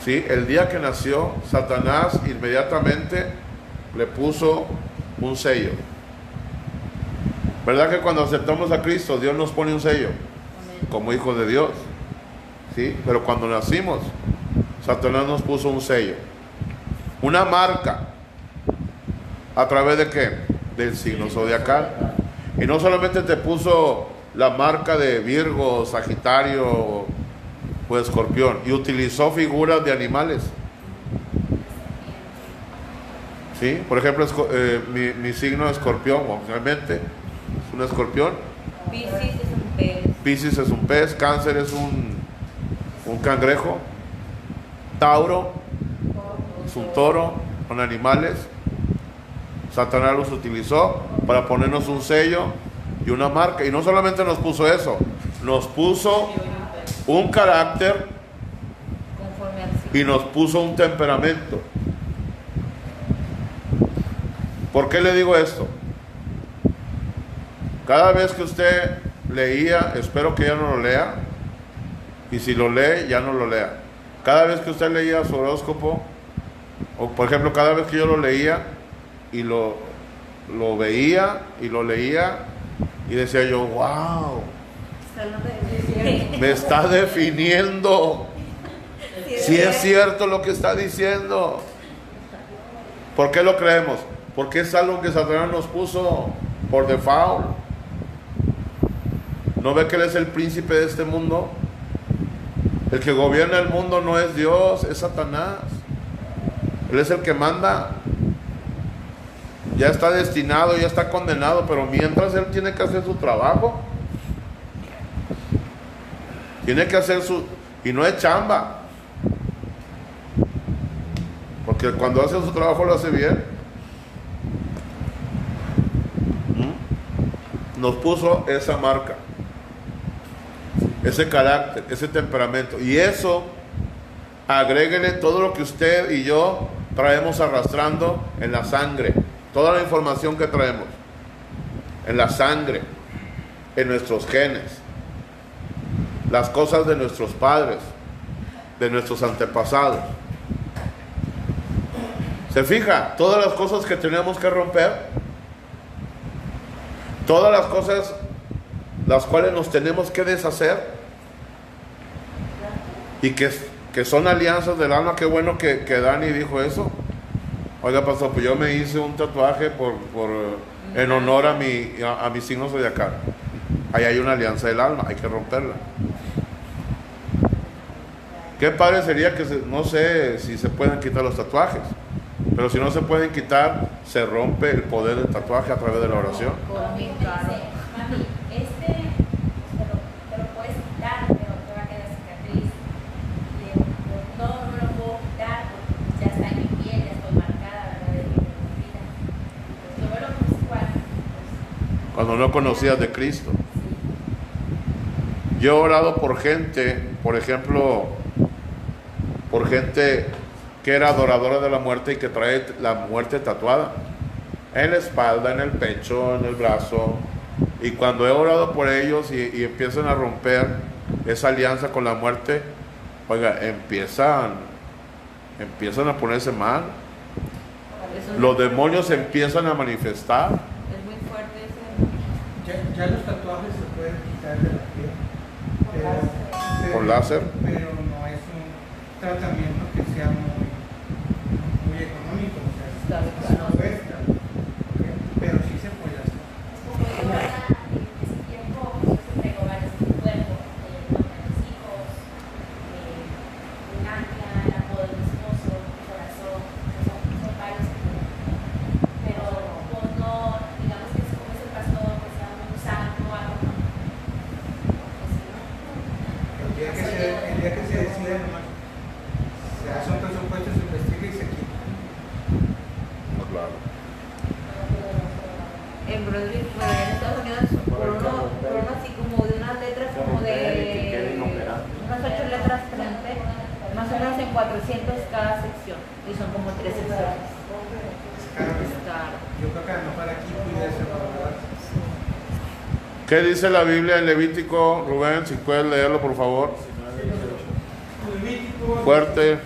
¿sí? El día que nació, Satanás inmediatamente le puso un sello. ¿Verdad que cuando aceptamos a Cristo, Dios nos pone un sello? Como hijos de Dios, ¿sí? Pero cuando nacimos, Satanás nos puso un sello, una marca. ¿A través de qué? Del signo zodiacal. Y no solamente te puso la marca de Virgo, Sagitario o Escorpión, y utilizó figuras de animales. ¿Sí? Por ejemplo, mi signo de Escorpión, obviamente, es un escorpión. Piscis es un pez. Piscis es un pez, Cáncer es un cangrejo, Tauro es un toro, son animales. Satanás los utilizó para ponernos un sello y una marca. Y no solamente nos puso eso, nos puso un carácter Conforme al signo. y nos puso un temperamento. ¿Por qué le digo esto? Cada vez que usted leía, espero que ya no lo lea, y si lo lee, ya no lo lea. Cada vez que usted leía su horóscopo, o por ejemplo, cada vez que yo lo leía y lo veía y lo leía, y decía yo, wow, me está definiendo. Si es cierto lo que está diciendo. ¿Por qué lo creemos? Porque es algo que Satanás nos puso por default. ¿No ve que Él es el príncipe de este mundo? El que gobierna el mundo no es Dios, es Satanás. Él es el que manda. Ya está destinado, ya está condenado, pero mientras Él tiene que hacer su trabajo. Tiene que hacer su... Y no es chamba. Porque cuando hace su trabajo lo hace bien. Nos puso esa marca, ese carácter, ese temperamento. Y eso, agréguele todo lo que usted y yo traemos arrastrando en la sangre. Toda la información que traemos en la sangre, en nuestros genes, las cosas de nuestros padres, de nuestros antepasados. ¿Se fija? Todas las cosas que tenemos que romper, todas las cosas las cuales nos tenemos que deshacer, y que son alianzas del alma. Qué bueno que Dani dijo eso. Oiga, pastor, pues yo me hice un tatuaje en honor a mi signo zodiacal. Ahí hay una alianza del alma, hay que romperla. Qué padre sería que, no sé si se pueden quitar los tatuajes, pero si no se pueden quitar, se rompe el poder del tatuaje a través de la oración. Mami, te lo puedes quitar, pero te va a quedar cicatriz. No me lo puedo quitar porque ya está en mi piel, ya estoy marcada, ¿verdad? De mi vida. Yo me lo puse igual. Cuando no conocías de Cristo. Yo he orado por gente, por ejemplo, por gente que era adoradora de la muerte y que trae la muerte tatuada en la espalda, en el pecho, en el brazo. Y cuando he orado por ellos y empiezan a romper esa alianza con la muerte, oiga, empiezan a ponerse mal. Los demonios empiezan a manifestar. Es muy fuerte ese. Ya los tatuajes se pueden quitar de la piel. ¿Por láser? Pero no es un tratamiento que sea muy económico, o sea, Claro. no cuesta, ¿okay? Pero sí se puede hacer. Como yo ahora en ese tiempo, yo siempre tengo varios en mi cuerpo, nombre de mis hijos, un ángel, el apodo de mi esposo, mi corazón, son varios que tengo. Pero pues no, digamos que es como ese pastor que sea un santo o algo, no. Porque si no, El día que se decida, nomás se hace un presupuesto, se investiga y se quita. Claro. En Broderick, bueno, en Estados Unidos, por uno así como de unas letras como de unas 8 letras frente, más o menos en 400 cada sección, y son como 3 secciones. Es caro. Es caro. Yo creo que a lo mejor aquí pudiera ser más barato. ¿Qué dice la Biblia en Levítico, Rubén? Si puedes leerlo, por favor. Levítico, Fuerte.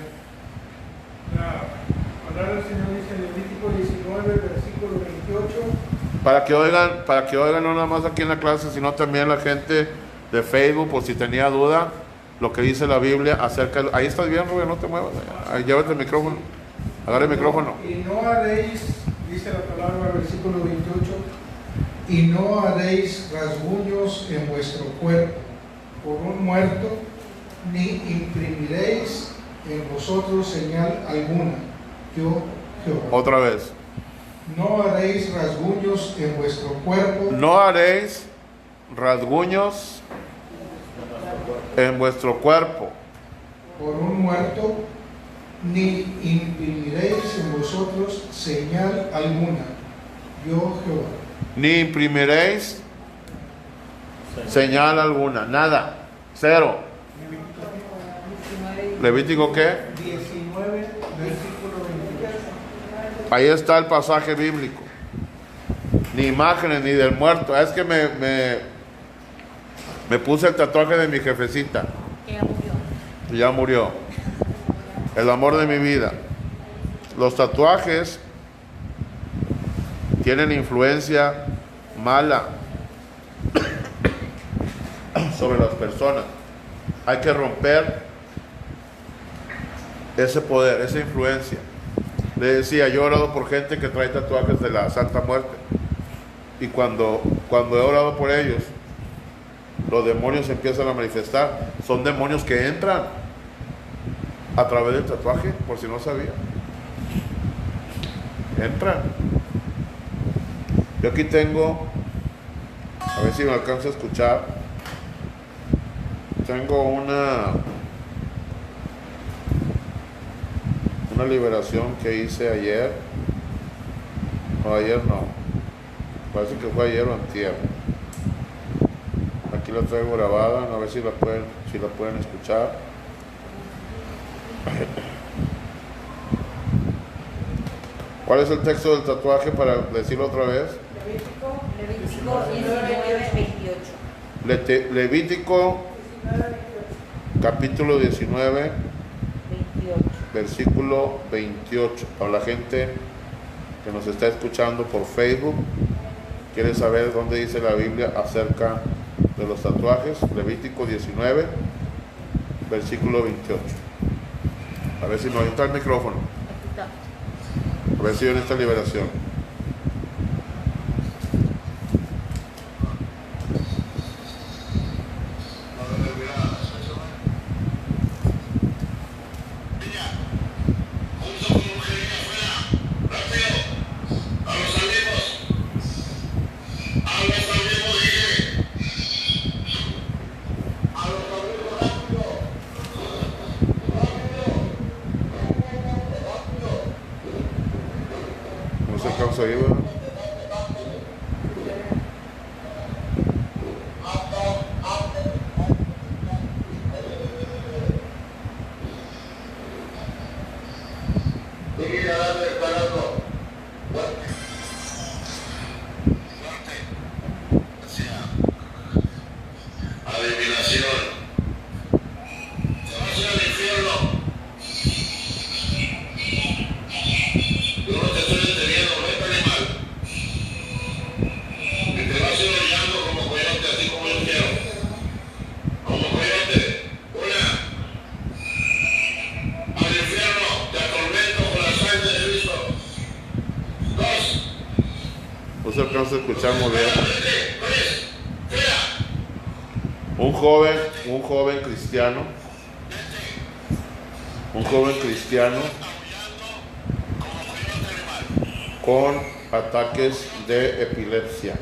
la palabra del Señor dice en Levítico 19, versículo 28. Para que oigan no nada más aquí en la clase, sino también la gente de Facebook, por si tenía duda, lo que dice la Biblia acerca de... Ahí estás bien, Rubén, no te muevas. Ahí, llévate el micrófono. Agarra el micrófono. Y no haréis, dice la palabra, versículo 28, y no haréis rasguños en vuestro cuerpo por un muerto, ni imprimiréis en vosotros señal alguna. Yo, Jehová. Otra vez. No haréis rasguños en vuestro cuerpo. No haréis rasguños en vuestro cuerpo Por un muerto, ni imprimiréis en vosotros señal alguna. Yo, Jehová. ni imprimiréis señal alguna, nada, cero. ¿Levítico qué? 19, versículo 28. Ahí está el pasaje bíblico. Ni imágenes ni del muerto. Es que me puse el tatuaje de mi jefecita. Que ya murió. Y ya murió. El amor de mi vida. Los tatuajes tienen influencia mala sobre las personas. Hay que romper ese poder, esa influencia. Le decía, yo he orado por gente que trae tatuajes de la Santa Muerte. Y cuando he orado por ellos, los demonios se empiezan a manifestar. Son demonios que entran a través del tatuaje, por si no sabía. Entran. Yo aquí tengo, a ver si me alcanza a escuchar. Tengo una liberación que hice ayer. No, ayer no. Parece que fue ayer o antier. Aquí la traigo grabada, a ver si la pueden escuchar. ¿Cuál es el texto del tatuaje para decirlo otra vez? Levítico 19, 28. Levítico capítulo 19, 28. versículo 28. Para la gente que nos está escuchando por Facebook, quiere saber dónde dice la Biblia acerca de los tatuajes. Levítico 19, versículo 28. A ver si nos entra el micrófono. A ver si viene esta liberación. No se alcanza ahí, ¿verdad? No se alcanza a escuchar muy bien. Un joven cristiano con ataques de epilepsia,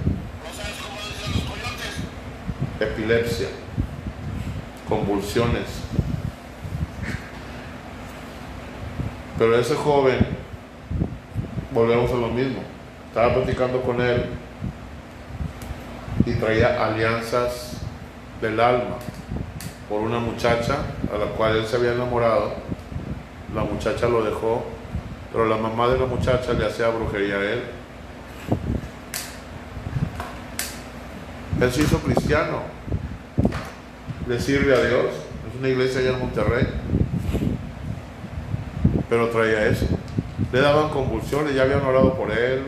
convulsiones. Pero ese joven, volvemos a lo mismo, estaba platicando con él y traía alianzas del alma por una muchacha a la cual él se había enamorado. La muchacha lo dejó, pero la mamá de la muchacha le hacía brujería a él. Él se hizo cristiano. Le sirve a Dios. Es una iglesia allá en Monterrey. Pero traía eso. Le daban convulsiones, ya habían orado por él.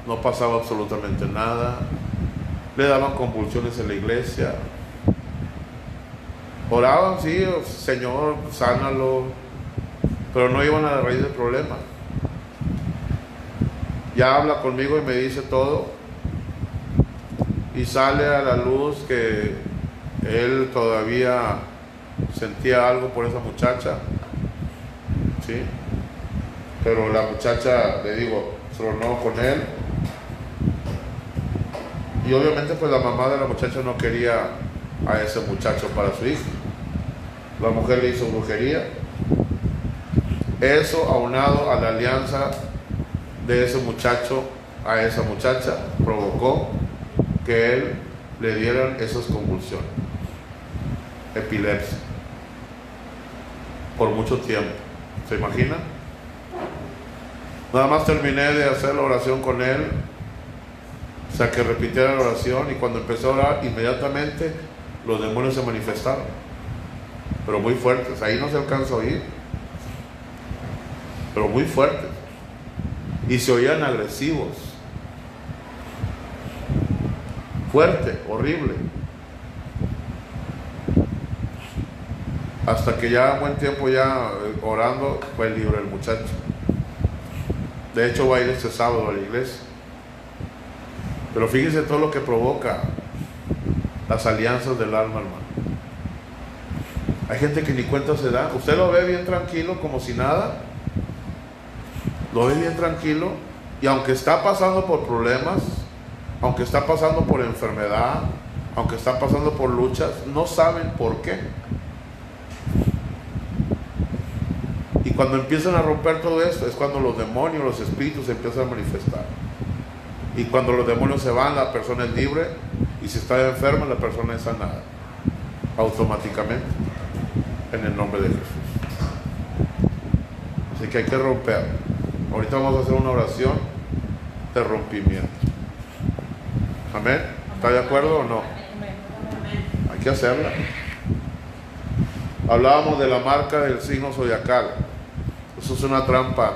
No pasaba absolutamente nada. Le daban convulsiones en la iglesia. Oraban, sí, Señor, sánalo. Pero no iban a la raíz del problema. Ya habla conmigo y me dice todo. Y sale a la luz que él todavía sentía algo por esa muchacha. ¿Sí? Pero la muchacha, le digo, se tronó con él. Y obviamente pues la mamá de la muchacha no quería a ese muchacho para su hijo. La mujer le hizo brujería. Eso aunado a la alianza de ese muchacho a esa muchacha provocó que él le dieran esas convulsiones, epilepsia, por mucho tiempo. ¿Se imagina? Nada más terminé de hacer la oración con él, o sea, que repitiera la oración, y cuando empecé a orar, inmediatamente los demonios se manifestaron, pero muy fuertes. Ahí no se alcanza a oír, pero muy fuertes, y se oían agresivos, fuerte, horrible, hasta que ya buen tiempo ya orando fue libre el muchacho. De hecho va a ir este sábado a la iglesia. Pero fíjense todo lo que provoca las alianzas del alma, hermano. Hay gente que ni cuenta se da. Usted lo ve bien tranquilo, como si nada. Lo ve bien tranquilo, y aunque está pasando por problemas, aunque está pasando por enfermedad, aunque está pasando por luchas, no saben por qué. Y cuando empiezan a romper todo esto, es cuando los demonios, los espíritus se empiezan a manifestar. Y cuando los demonios se van, la persona es libre, y si está enferma, la persona es sanada automáticamente, en el nombre de Jesús. Así que hay que romper. Ahorita vamos a hacer una oración de rompimiento. Amén. ¿Está de acuerdo o no? Hay que hacerla. Hablábamos de la marca del signo zodiacal. Eso es una trampa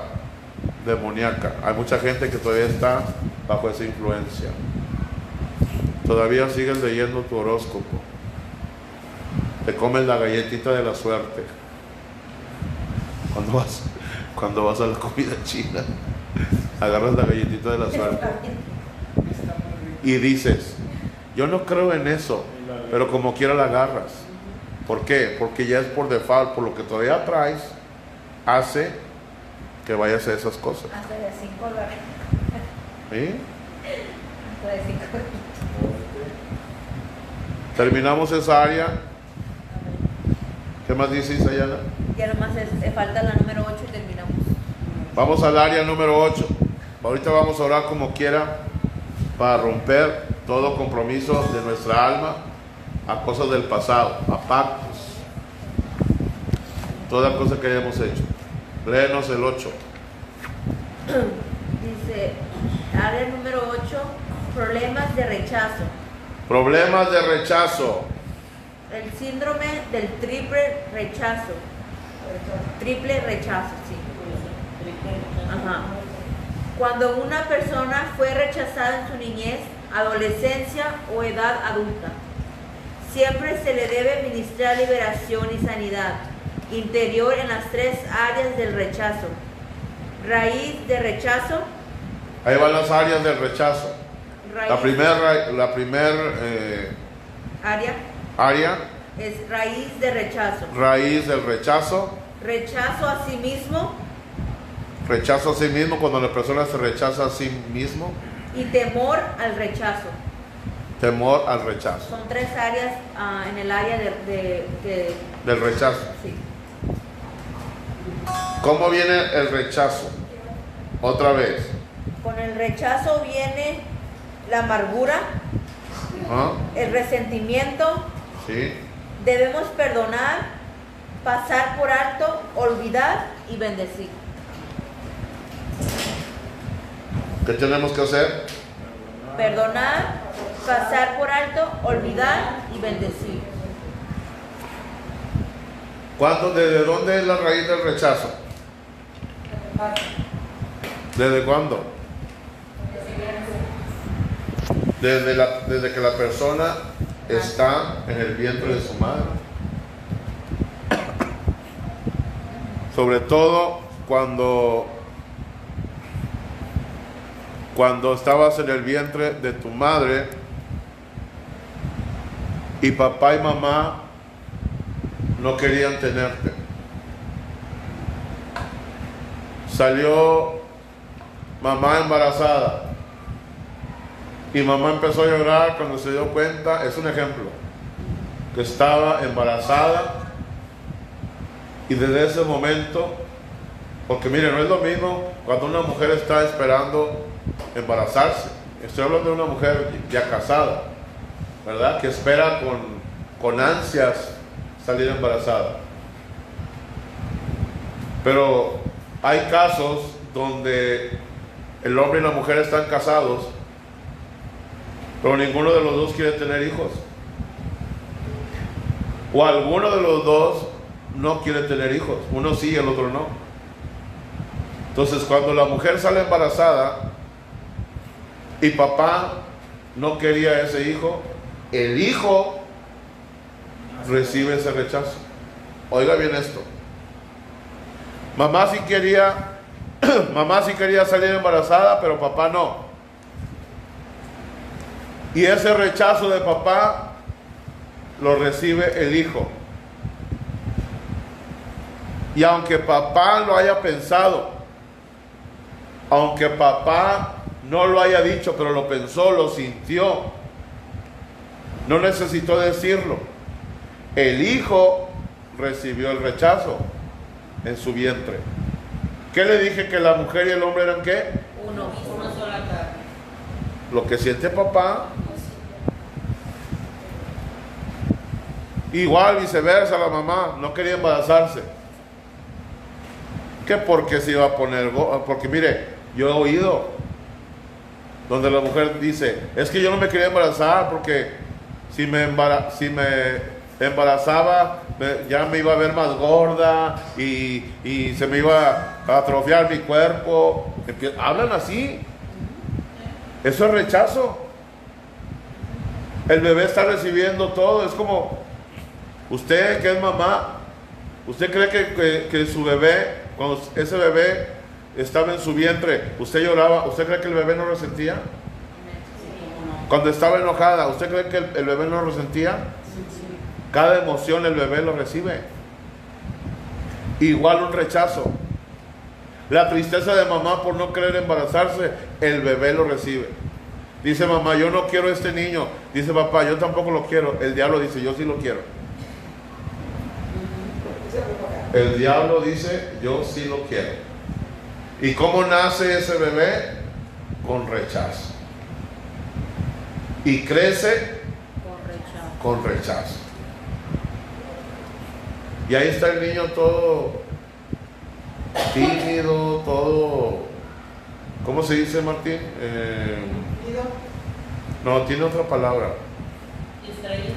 demoníaca. Hay mucha gente que todavía está bajo esa influencia. Todavía sigues leyendo tu horóscopo. Te comes la galletita de la suerte. Cuando vas a la comida china, agarras la galletita de la suerte y dices, yo no creo en eso, pero como quiera la agarras. ¿Por qué? Porque ya es por default, por lo que todavía traes, hace que vayas a hacer esas cosas. Hasta de 5 dólares. ¿Sí? Hasta de 5 dólares. Terminamos esa área. ¿Qué más dices, Ayana? Ya nomás falta la número 8 y terminamos. Vamos al área número 8. Ahorita vamos a orar como quiera para romper todo compromiso de nuestra alma a cosas del pasado, a pactos, toda cosa que hayamos hecho. Léenos el 8. Dice, área número 8, problemas de rechazo. Problemas de rechazo. El síndrome del triple rechazo. Triple rechazo, sí. Ajá. Cuando una persona fue rechazada en su niñez, adolescencia o edad adulta, siempre se le debe ministrar liberación y sanidad interior en las 3 áreas del rechazo. Raíz de rechazo. Ahí van las áreas del rechazo. La primera área es raíz de rechazo. Raíz del rechazo. Rechazo a sí mismo. Rechazo a sí mismo, cuando la persona se rechaza a sí mismo. Y temor al rechazo. Temor al rechazo. Son 3 áreas en el área del rechazo. Sí. ¿Cómo viene el rechazo? Otra vez. Con el rechazo viene la amargura, el resentimiento. Sí. Debemos perdonar, pasar por alto, olvidar y bendecir. ¿Qué tenemos que hacer? Perdonar, pasar por alto, olvidar y bendecir. ¿Desde dónde es la raíz del rechazo? ¿Desde cuándo? Desde que la persona está en el vientre de su madre. Sobre todo cuando estabas en el vientre de tu madre y papá y mamá no querían tenerte. Salió mamá embarazada y mamá empezó a llorar cuando se dio cuenta, es un ejemplo, que estaba embarazada, y desde ese momento, porque mire, no es lo mismo cuando una mujer está esperando embarazarse, estoy hablando de una mujer ya casada, ¿verdad? Que espera con ansias salir embarazada. Pero hay casos donde el hombre y la mujer están casados, pero ninguno de los dos quiere tener hijos, o alguno de los dos no quiere tener hijos, uno sí y el otro no. Entonces, cuando la mujer sale embarazada y papá no quería ese hijo, el hijo recibe ese rechazo. Oiga bien esto. Mamá sí quería salir embarazada, pero papá no. Y ese rechazo de papá lo recibe el hijo. Y aunque papá lo haya pensado, aunque papá no lo haya dicho, pero lo pensó, lo sintió, no necesitó decirlo, el hijo recibió el rechazo en su vientre. ¿Qué le dije? Que la mujer y el hombre eran ¿qué? Una sola carne. Lo que siente papá, igual viceversa, la mamá no quería embarazarse. ¿Qué? Porque se iba a poner, porque mire, yo he oído donde la mujer dice, es que yo no me quería embarazar porque si me embarazaba ya me iba a ver más gorda y se me iba a atrofiar mi cuerpo. Hablan así. Eso es rechazo. El bebé está recibiendo todo. Es como usted que es mamá, usted cree que su bebé, cuando ese bebé estaba en su vientre, usted lloraba, ¿usted cree que el bebé no lo resentía? Cuando estaba enojada, ¿usted cree que el bebé no lo resentía? Cada emoción el bebé lo recibe. Igual un rechazo. La tristeza de mamá por no querer embarazarse, el bebé lo recibe. Dice mamá, yo no quiero este niño. Dice papá, yo tampoco lo quiero. El diablo dice, yo sí lo quiero. El diablo dice, yo sí lo quiero. ¿Y cómo nace ese bebé? Con rechazo. Y crece con rechazo. Y ahí está el niño todo tímido, todo, ¿cómo se dice, Martín? No, tiene otra palabra. ¿Distraído?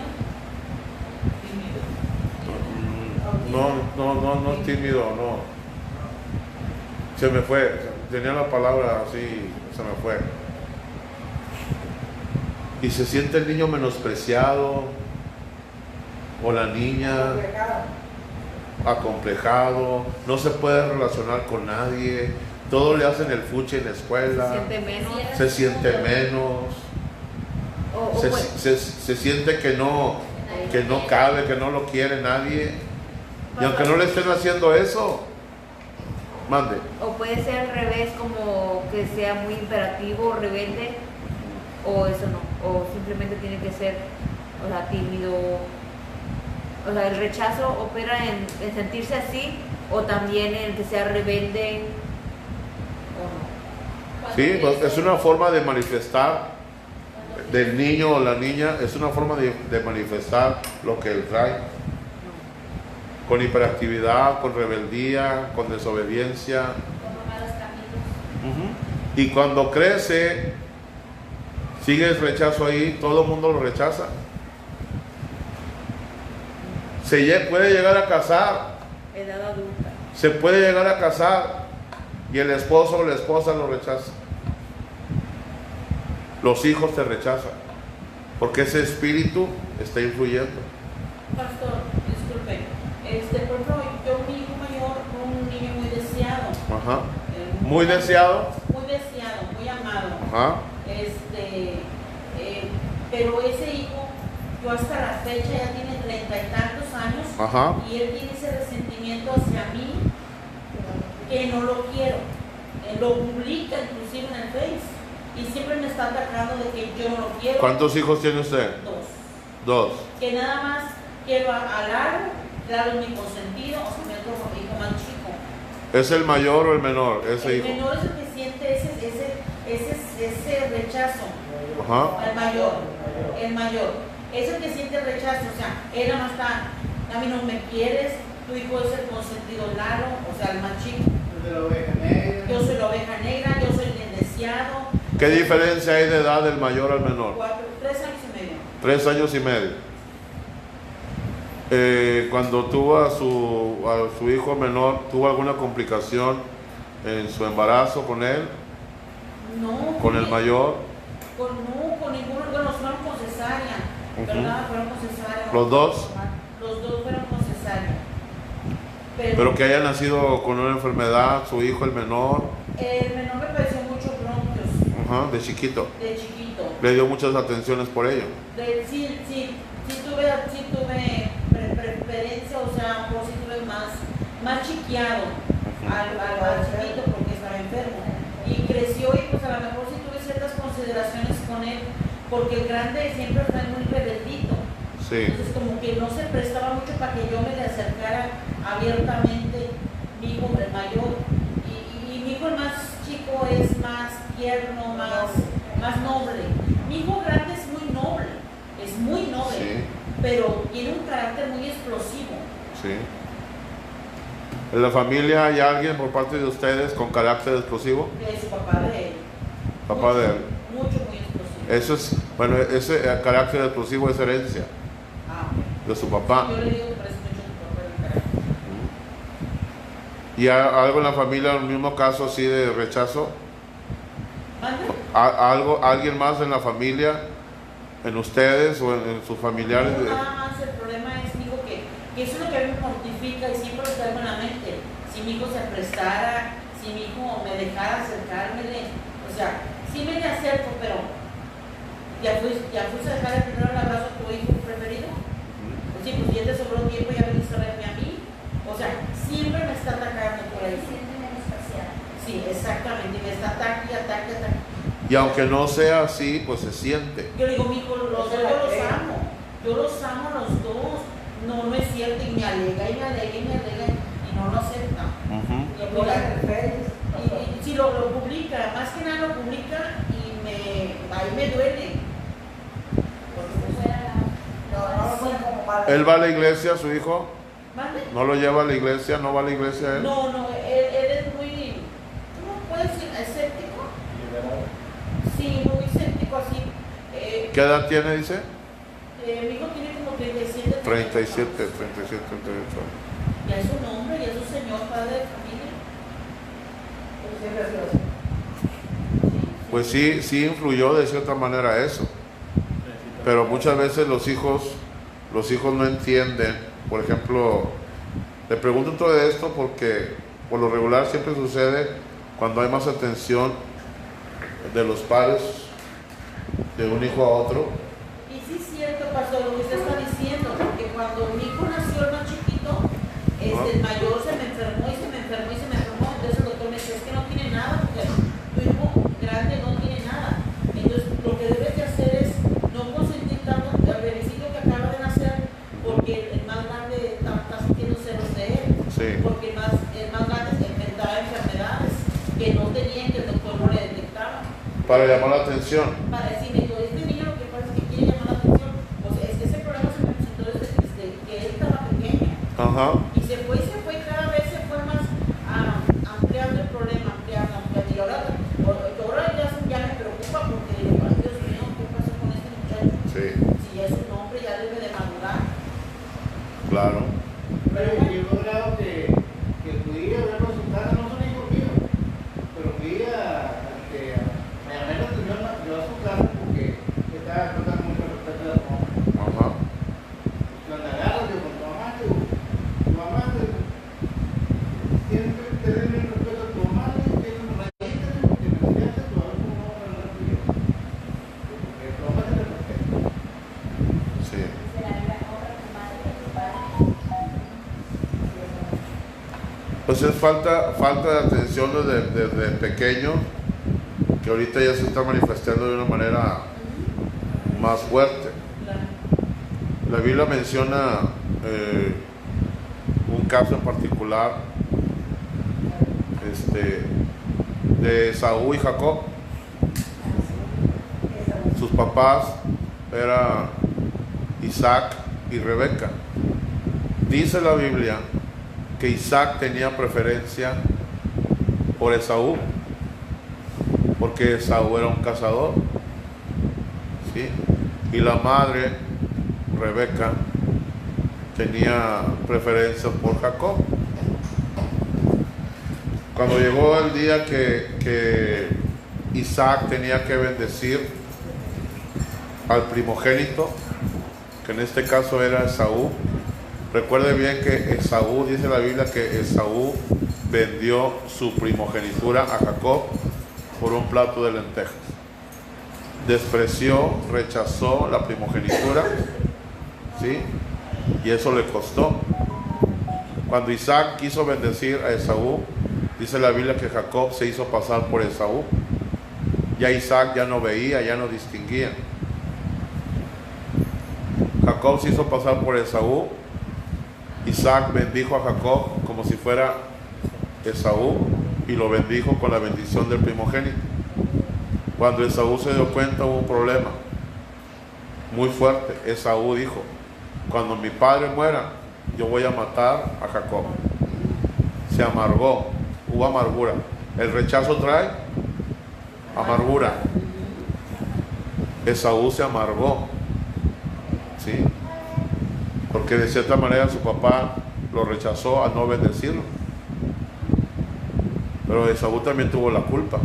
No, tímido, no. Se me fue, tenía la palabra así, se me fue. Y se siente el niño menospreciado, o la niña acomplejado, no se puede relacionar con nadie, todo le hacen el fuche en la escuela, se siente menos, se siente que no cabe, que no lo quiere nadie, y aunque no le estén haciendo eso, mande. O puede ser al revés, como que sea muy imperativo, rebelde, o eso no, o simplemente tiene que ser, o sea, tímido. O sea, el rechazo opera en sentirse así, o también en que sea rebelde, o no. Sí, pues es una forma de manifestar del niño o la niña, es una forma de manifestar lo que él trae. Con hiperactividad, con rebeldía, con desobediencia. Y cuando crece, Sigue el rechazo ahí, todo el mundo lo rechaza. Puede llegar a casar, Edad adulta. se puede llegar a casar y el esposo o la esposa lo rechaza. Los hijos te rechazan porque ese espíritu está influyendo. Pastor, disculpe. Por ejemplo, yo, mi hijo mayor, un niño muy deseado. Ajá. Muy deseado. Muy deseado, muy amado. Ajá. Pero ese hijo, yo hasta la fecha ya tiene 30 y tantos años. Ajá. Y él tiene ese resentimiento hacia mí que no lo quiero. Lo publica inclusive en el Face. Y siempre me está atacando de que yo no lo quiero. ¿Cuántos hijos tiene usted? Dos. Que nada más quiero a Laro, Laro es mi consentido, o sea, mi otro hijo más chico. ¿Es el mayor o el menor? Ese El hijo. menor es el que siente ese rechazo. Ajá. El mayor. Es el que siente rechazo, o sea, él nada más está, a mí no me quieres, tu hijo es el consentido Laro, o sea, el más chico. Yo soy la oveja negra, yo soy el deseado. ¿Qué diferencia hay de edad del mayor al menor? 3 años y medio. 3 años y medio. Cuando tuvo a su hijo menor, ¿tuvo alguna complicación en su embarazo con él? No. ¿Con el mayor? Con ninguno, bueno, fueron con cesárea. ¿Verdad? Fueron con cesárea. ¿Los dos? Los dos fueron con cesárea. Pero que haya nacido con una enfermedad, su hijo el menor. El menor me padeció muchos bronquios. Ajá, de chiquito. De chiquito. Le dio muchas atenciones por ello. Sí tuve preferencia, o sea, pues sí tuve más chiqueado al chiquito porque estaba enfermo. Y creció y pues a lo mejor sí tuve ciertas consideraciones con él, porque el grande siempre está muy rebeldito. Sí. Entonces como que no se prestaba mucho para que yo me le acercara abiertamente, mi hijo el mayor. Y mi hijo el más chico es más tierno, más noble. Mi hijo grande es muy noble, Sí. pero tiene un carácter muy explosivo. Sí. ¿En la familia hay alguien por parte de ustedes con carácter explosivo? De su papá de él. Papá de él. Mucho, muy explosivo. Eso es, bueno, ese carácter explosivo es herencia Ok. de su papá. Yo le digo que parece mucho a su papá el carácter. ¿Y algo en la familia, en el mismo caso así de rechazo? ¿Mande? ¿Alguien más en la familia, en ustedes o en sus familiares? No, nada más el problema es, digo, que eso es lo que a mí me mortifica y siempre lo traigo en la mente. Si mi hijo se prestara, si mi hijo me dejara acercármele, o sea, sí me le acerco, pero ya fuiste a dejar el primer abrazo a tu hijo preferido. Pues sí, pues ya te sobró tiempo, ya veniste a verme a mí. O sea, siempre me está atacando por ahí. Sí, exactamente, me está ataque. Y aunque no sea así, pues se siente. Yo digo, mijo, los dos yo los amo a los dos. No es cierto, y me alega, y no lo acepta. Y si lo publica, más que nada lo publica y ahí me duele. ¿Él va a la iglesia, su hijo? ¿Mande? ¿No lo lleva a la iglesia? ¿No va a la iglesia él? No, él es muy, ¿cómo puedes decir? ¿Escéptico? Sí, muy escéptico así. ¿Qué edad tiene, dice? Mi hijo tiene como 37, 37, 38. Ya es un hombre, ya es un señor, padre de familia. Pues sí influyó de cierta manera eso. Pero muchas veces los hijos no entienden. Por ejemplo, le pregunto todo esto porque por lo regular siempre sucede cuando hay más atención de los padres de un hijo a otro. Y sí es cierto, pastor, lo que usted está diciendo, porque cuando mi hijo nació el más chiquito, el mayor se me enfermó, entonces el doctor me dice, es que no tiene nada, porque tu hijo grande no tiene nada. Entonces lo que debes de hacer es no consentir tanto al bebecito que acaba de nacer, porque el más grande está sintiendo celos de él, Sí. porque el más grande enfrentaba enfermedades que no tenía, que el doctor no le detectaba. Para llamar la atención. Para decirme, este niño lo que pasa es que quiere llamar la atención. O sea, es que ese problema se me presentó desde que él estaba pequeño. Ajá. Y se fue, cada vez se fue más ampliando el problema, ampliando. Y ahora ya me preocupa porque digo, ay Dios mío, Pues es falta de atención desde pequeño, que ahorita ya se está manifestando de una manera más fuerte. La Biblia menciona un caso en particular de Esaú y Jacob. Sus papás eran Isaac y Rebeca. Dice la Biblia que Isaac tenía preferencia por Esaú, porque Esaú era un cazador, ¿sí? Y la madre, Rebeca, tenía preferencia por Jacob. Cuando llegó el día que Isaac tenía que bendecir al primogénito, que en este caso era Esaú, recuerde bien que Esaú, dice la Biblia que Esaú vendió su primogenitura a Jacob por un plato de lentejas. Despreció, rechazó la primogenitura, ¿sí? Y eso le costó. Cuando Isaac quiso bendecir a Esaú, dice la Biblia que Jacob se hizo pasar por Esaú. Ya Isaac ya no veía, ya no distinguía. Jacob se hizo pasar por Esaú. Isaac bendijo a Jacob como si fuera Esaú y lo bendijo con la bendición del primogénito. Cuando Esaú se dio cuenta, hubo un problema muy fuerte. Esaú dijo: cuando mi padre muera, yo voy a matar a Jacob. Se amargó, hubo amargura. El rechazo trae amargura. Esaú se amargó, ¿sí? Porque de cierta manera su papá lo rechazó al no bendecirlo. Pero Esaú también tuvo la culpa,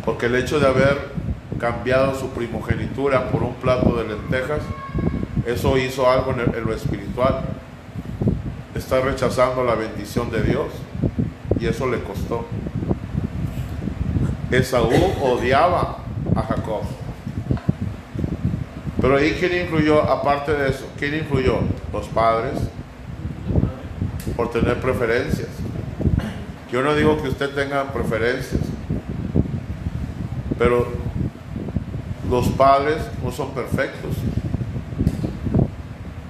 porque el hecho de haber cambiado su primogenitura por un plato de lentejas, eso hizo algo en lo espiritual. Está rechazando la bendición de Dios y eso le costó. Esaú odiaba a Jacob. Pero ahí, ¿quién influyó? Aparte de eso, ¿quién influyó? Los padres, por tener preferencias. Yo no digo que usted tenga preferencias, pero los padres no son perfectos.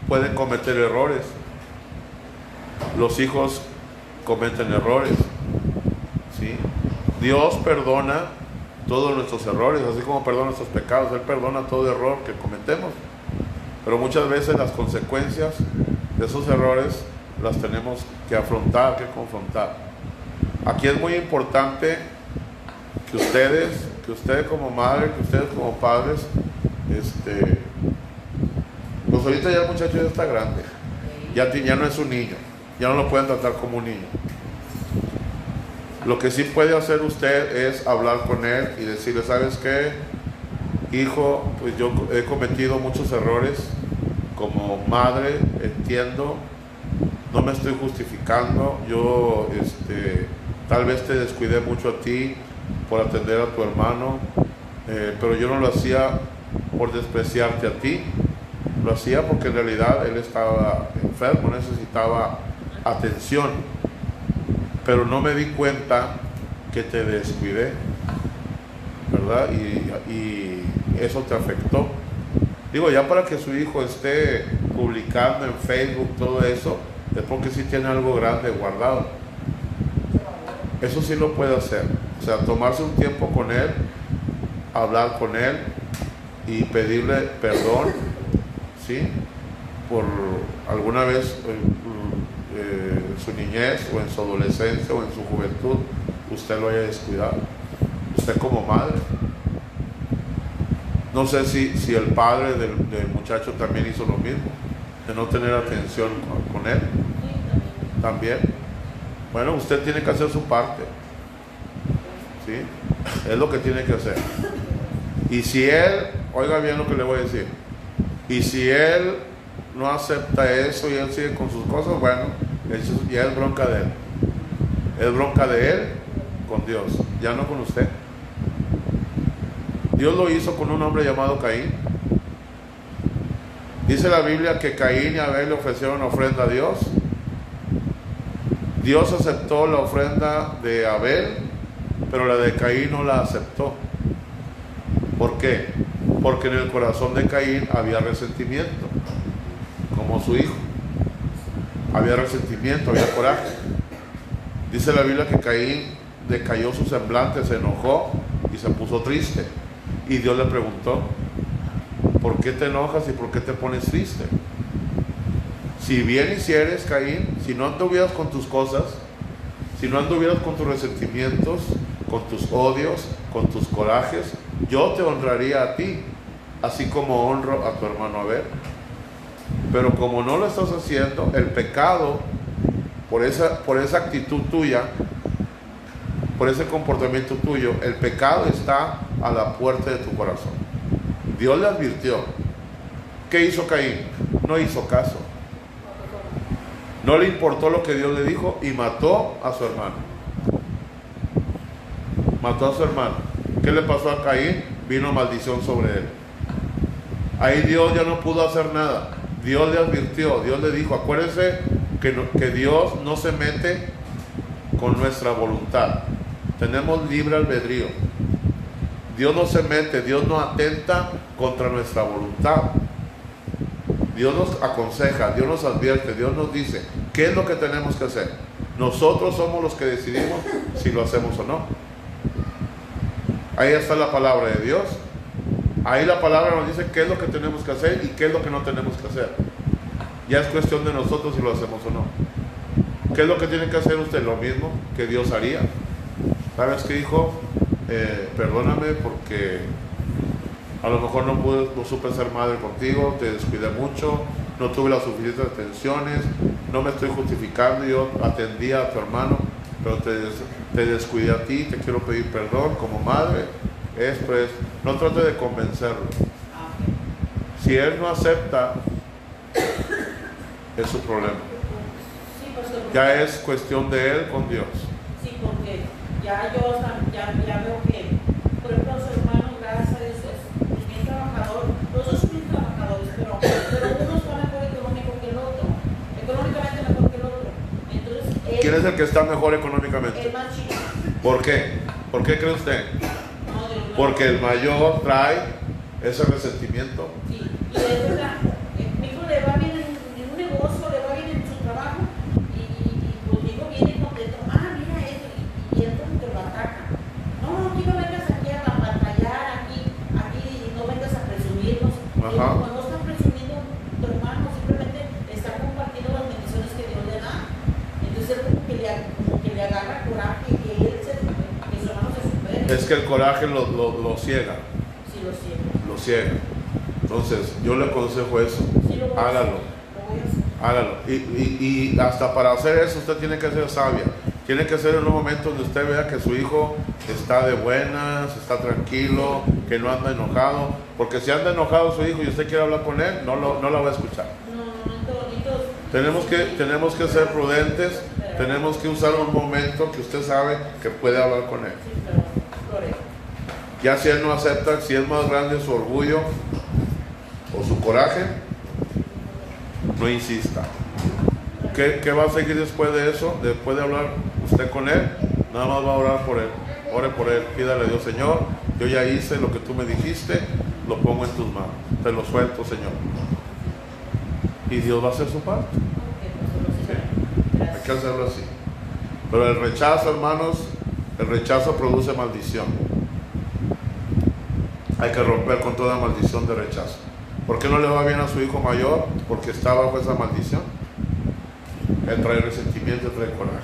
Pueden cometer errores. Los hijos cometen errores, ¿sí? Dios perdona todos nuestros errores, así como perdona nuestros pecados. Él perdona todo error que cometemos, pero muchas veces las consecuencias de esos errores las tenemos que afrontar, que confrontar. Aquí es muy importante que ustedes como madre, que ustedes como padres, pues ahorita ya el muchacho ya está grande, ya no es un niño, ya no lo pueden tratar como un niño. Lo que sí puede hacer usted es hablar con él y decirle: ¿sabes qué, hijo? Pues yo he cometido muchos errores como madre, entiendo, no me estoy justificando, yo tal vez te descuidé mucho a ti por atender a tu hermano, pero yo no lo hacía por despreciarte a ti, lo hacía porque en realidad él estaba enfermo, necesitaba atención, pero no me di cuenta que te descuidé, ¿verdad? Y eso te afectó. Digo, ya para que su hijo esté publicando en Facebook todo eso, es porque sí tiene algo grande guardado. Eso sí lo puede hacer. O sea, tomarse un tiempo con él, hablar con él y pedirle perdón, ¿sí? Por alguna vez en su niñez o en su adolescencia o en su juventud usted lo haya descuidado. Usted como madre. No sé si el padre del muchacho también hizo lo mismo, de no tener atención con él. También. Bueno, usted tiene que hacer su parte, ¿sí? Es lo que tiene que hacer. Y si él, oiga bien lo que le voy a decir, y si él no acepta eso y él sigue con sus cosas, bueno, eso ya es bronca de él. Es bronca de él con Dios, ya no con usted. Dios lo hizo con un hombre llamado Caín. Dice la Biblia que Caín y Abel le ofrecieron ofrenda a Dios. Dios aceptó la ofrenda de Abel, pero la de Caín no la aceptó. ¿Por qué? Porque en el corazón de Caín había resentimiento, como su hijo. Había resentimiento, había coraje. Dice la Biblia que Caín decayó su semblante, se enojó y se puso triste. Y Dios le preguntó: ¿por qué te enojas y por qué te pones triste? Si bien hicieres, Caín, si no anduvieras con tus cosas, si no anduvieras con tus resentimientos, con tus odios, con tus corajes, yo te honraría a ti, así como honro a tu hermano Abel. Pero como no lo estás haciendo, el pecado, por esa actitud tuya, por ese comportamiento tuyo, el pecado está a la puerta de tu corazón. Dios le advirtió. ¿Qué hizo Caín? No hizo caso. No le importó lo que Dios le dijo y mató a su hermano. Mató a su hermano. ¿Qué le pasó a Caín? Vino maldición sobre él. Ahí Dios ya no pudo hacer nada. Dios le advirtió, Dios le dijo: acuérdense que Dios no se mete con nuestra voluntad. Tenemos libre albedrío. Dios no se mete, Dios no atenta contra nuestra voluntad. Dios nos aconseja, Dios nos advierte, Dios nos dice qué es lo que tenemos que hacer. Nosotros somos los que decidimos si lo hacemos o no. Ahí está la palabra de Dios. Ahí la palabra nos dice qué es lo que tenemos que hacer y qué es lo que no tenemos que hacer. Ya es cuestión de nosotros si lo hacemos o no. ¿Qué es lo que tiene que hacer usted? Lo mismo que Dios haría. ¿Sabes qué, hijo? Perdóname porque a lo mejor no supe ser madre contigo, te descuidé mucho, no tuve las suficientes atenciones, no me estoy justificando, yo atendía a tu hermano, pero te descuidé a ti, te quiero pedir perdón como madre. No trate de convencerlo. Si él no acepta, es su problema. Sí, pastor, Ya es cuestión de él con Dios. sí, porque ya veo que, por ejemplo, su hermano, gracias a Dios, es bien trabajador. Los dos son bien trabajadores, pero uno está mejor económico que el otro, económicamente mejor que el otro. Entonces, ¿Quién es el que está mejor económicamente? el más chico. ¿Por qué? ¿Por qué cree usted? No, Dios mío. Porque el mayor trae ese resentimiento. Sí, y es verdad, mi hijo le va bien en un negocio, le va bien en su trabajo, y pues mi hijo viene contento: mira esto, y él como que lo ataca. No, aquí no vengas aquí a batallar, aquí no vengas a presumirnos. Ajá. Y como no está presumiendo tu hermano, simplemente está compartiendo las bendiciones que Dios le da. Entonces él como que le agarra coraje, que su hermano se supere. Es que el coraje lo ciega. Sí, lo siento. Lo ciega. Entonces, yo le aconsejo eso. Sí, lo voy a hacer. Hágalo. Lo voy a hacer. Hágalo. Y hasta para hacer eso usted tiene que ser sabia. Tiene que ser en un momento donde usted vea que su hijo está de buenas, está tranquilo, que no anda enojado. Porque si anda enojado su hijo y usted quiere hablar con él, no la va a escuchar. Tenemos que ser prudentes. Tenemos que usar un momento que usted sabe que puede hablar con él. Sí, pero Gloria. Ya si él no acepta, si es más grande su orgullo o su coraje, no insista. ¿Qué va a seguir después de eso? Después de hablar usted con él, nada más va a orar por él. Ore por él, pídale a Dios: Señor, yo ya hice lo que tú me dijiste, lo pongo en tus manos, te lo suelto, Señor. Y Dios va a hacer su parte. Hay que hacerlo así. Pero el rechazo, hermanos, el rechazo produce maldición. Hay que romper con toda maldición de rechazo. ¿Por qué no le va bien a su hijo mayor? Porque está bajo esa maldición. Él trae resentimiento, trae coraje.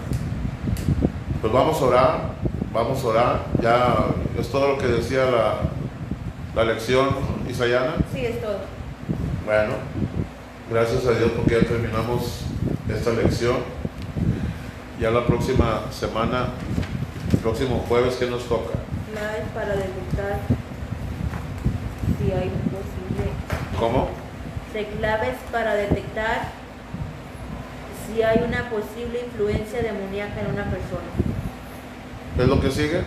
Pues vamos a orar. Ya es todo lo que decía la lección, Isayana. Sí, es todo. Bueno, gracias a Dios porque ya terminamos esta lección. Ya la próxima semana, el próximo jueves, ¿qué nos toca? Claves para detectar si hay un posible. ¿Cómo? Claves para detectar si hay una posible influencia demoníaca en una persona. ¿Qué es lo que sigue?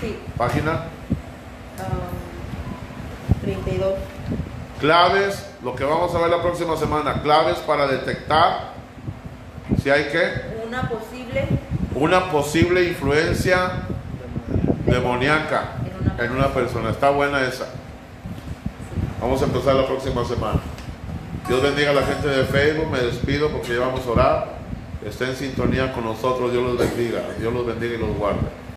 Sí. Página. 32. Claves, lo que vamos a ver la próxima semana. Claves para detectar si hay que Una una posible influencia demoníaca en una persona. Está buena esa. Vamos a empezar la próxima semana. Dios bendiga a la gente de Facebook. Me despido porque ya vamos a orar. Estén en sintonía con nosotros. Dios los bendiga. Dios los bendiga y los guarde.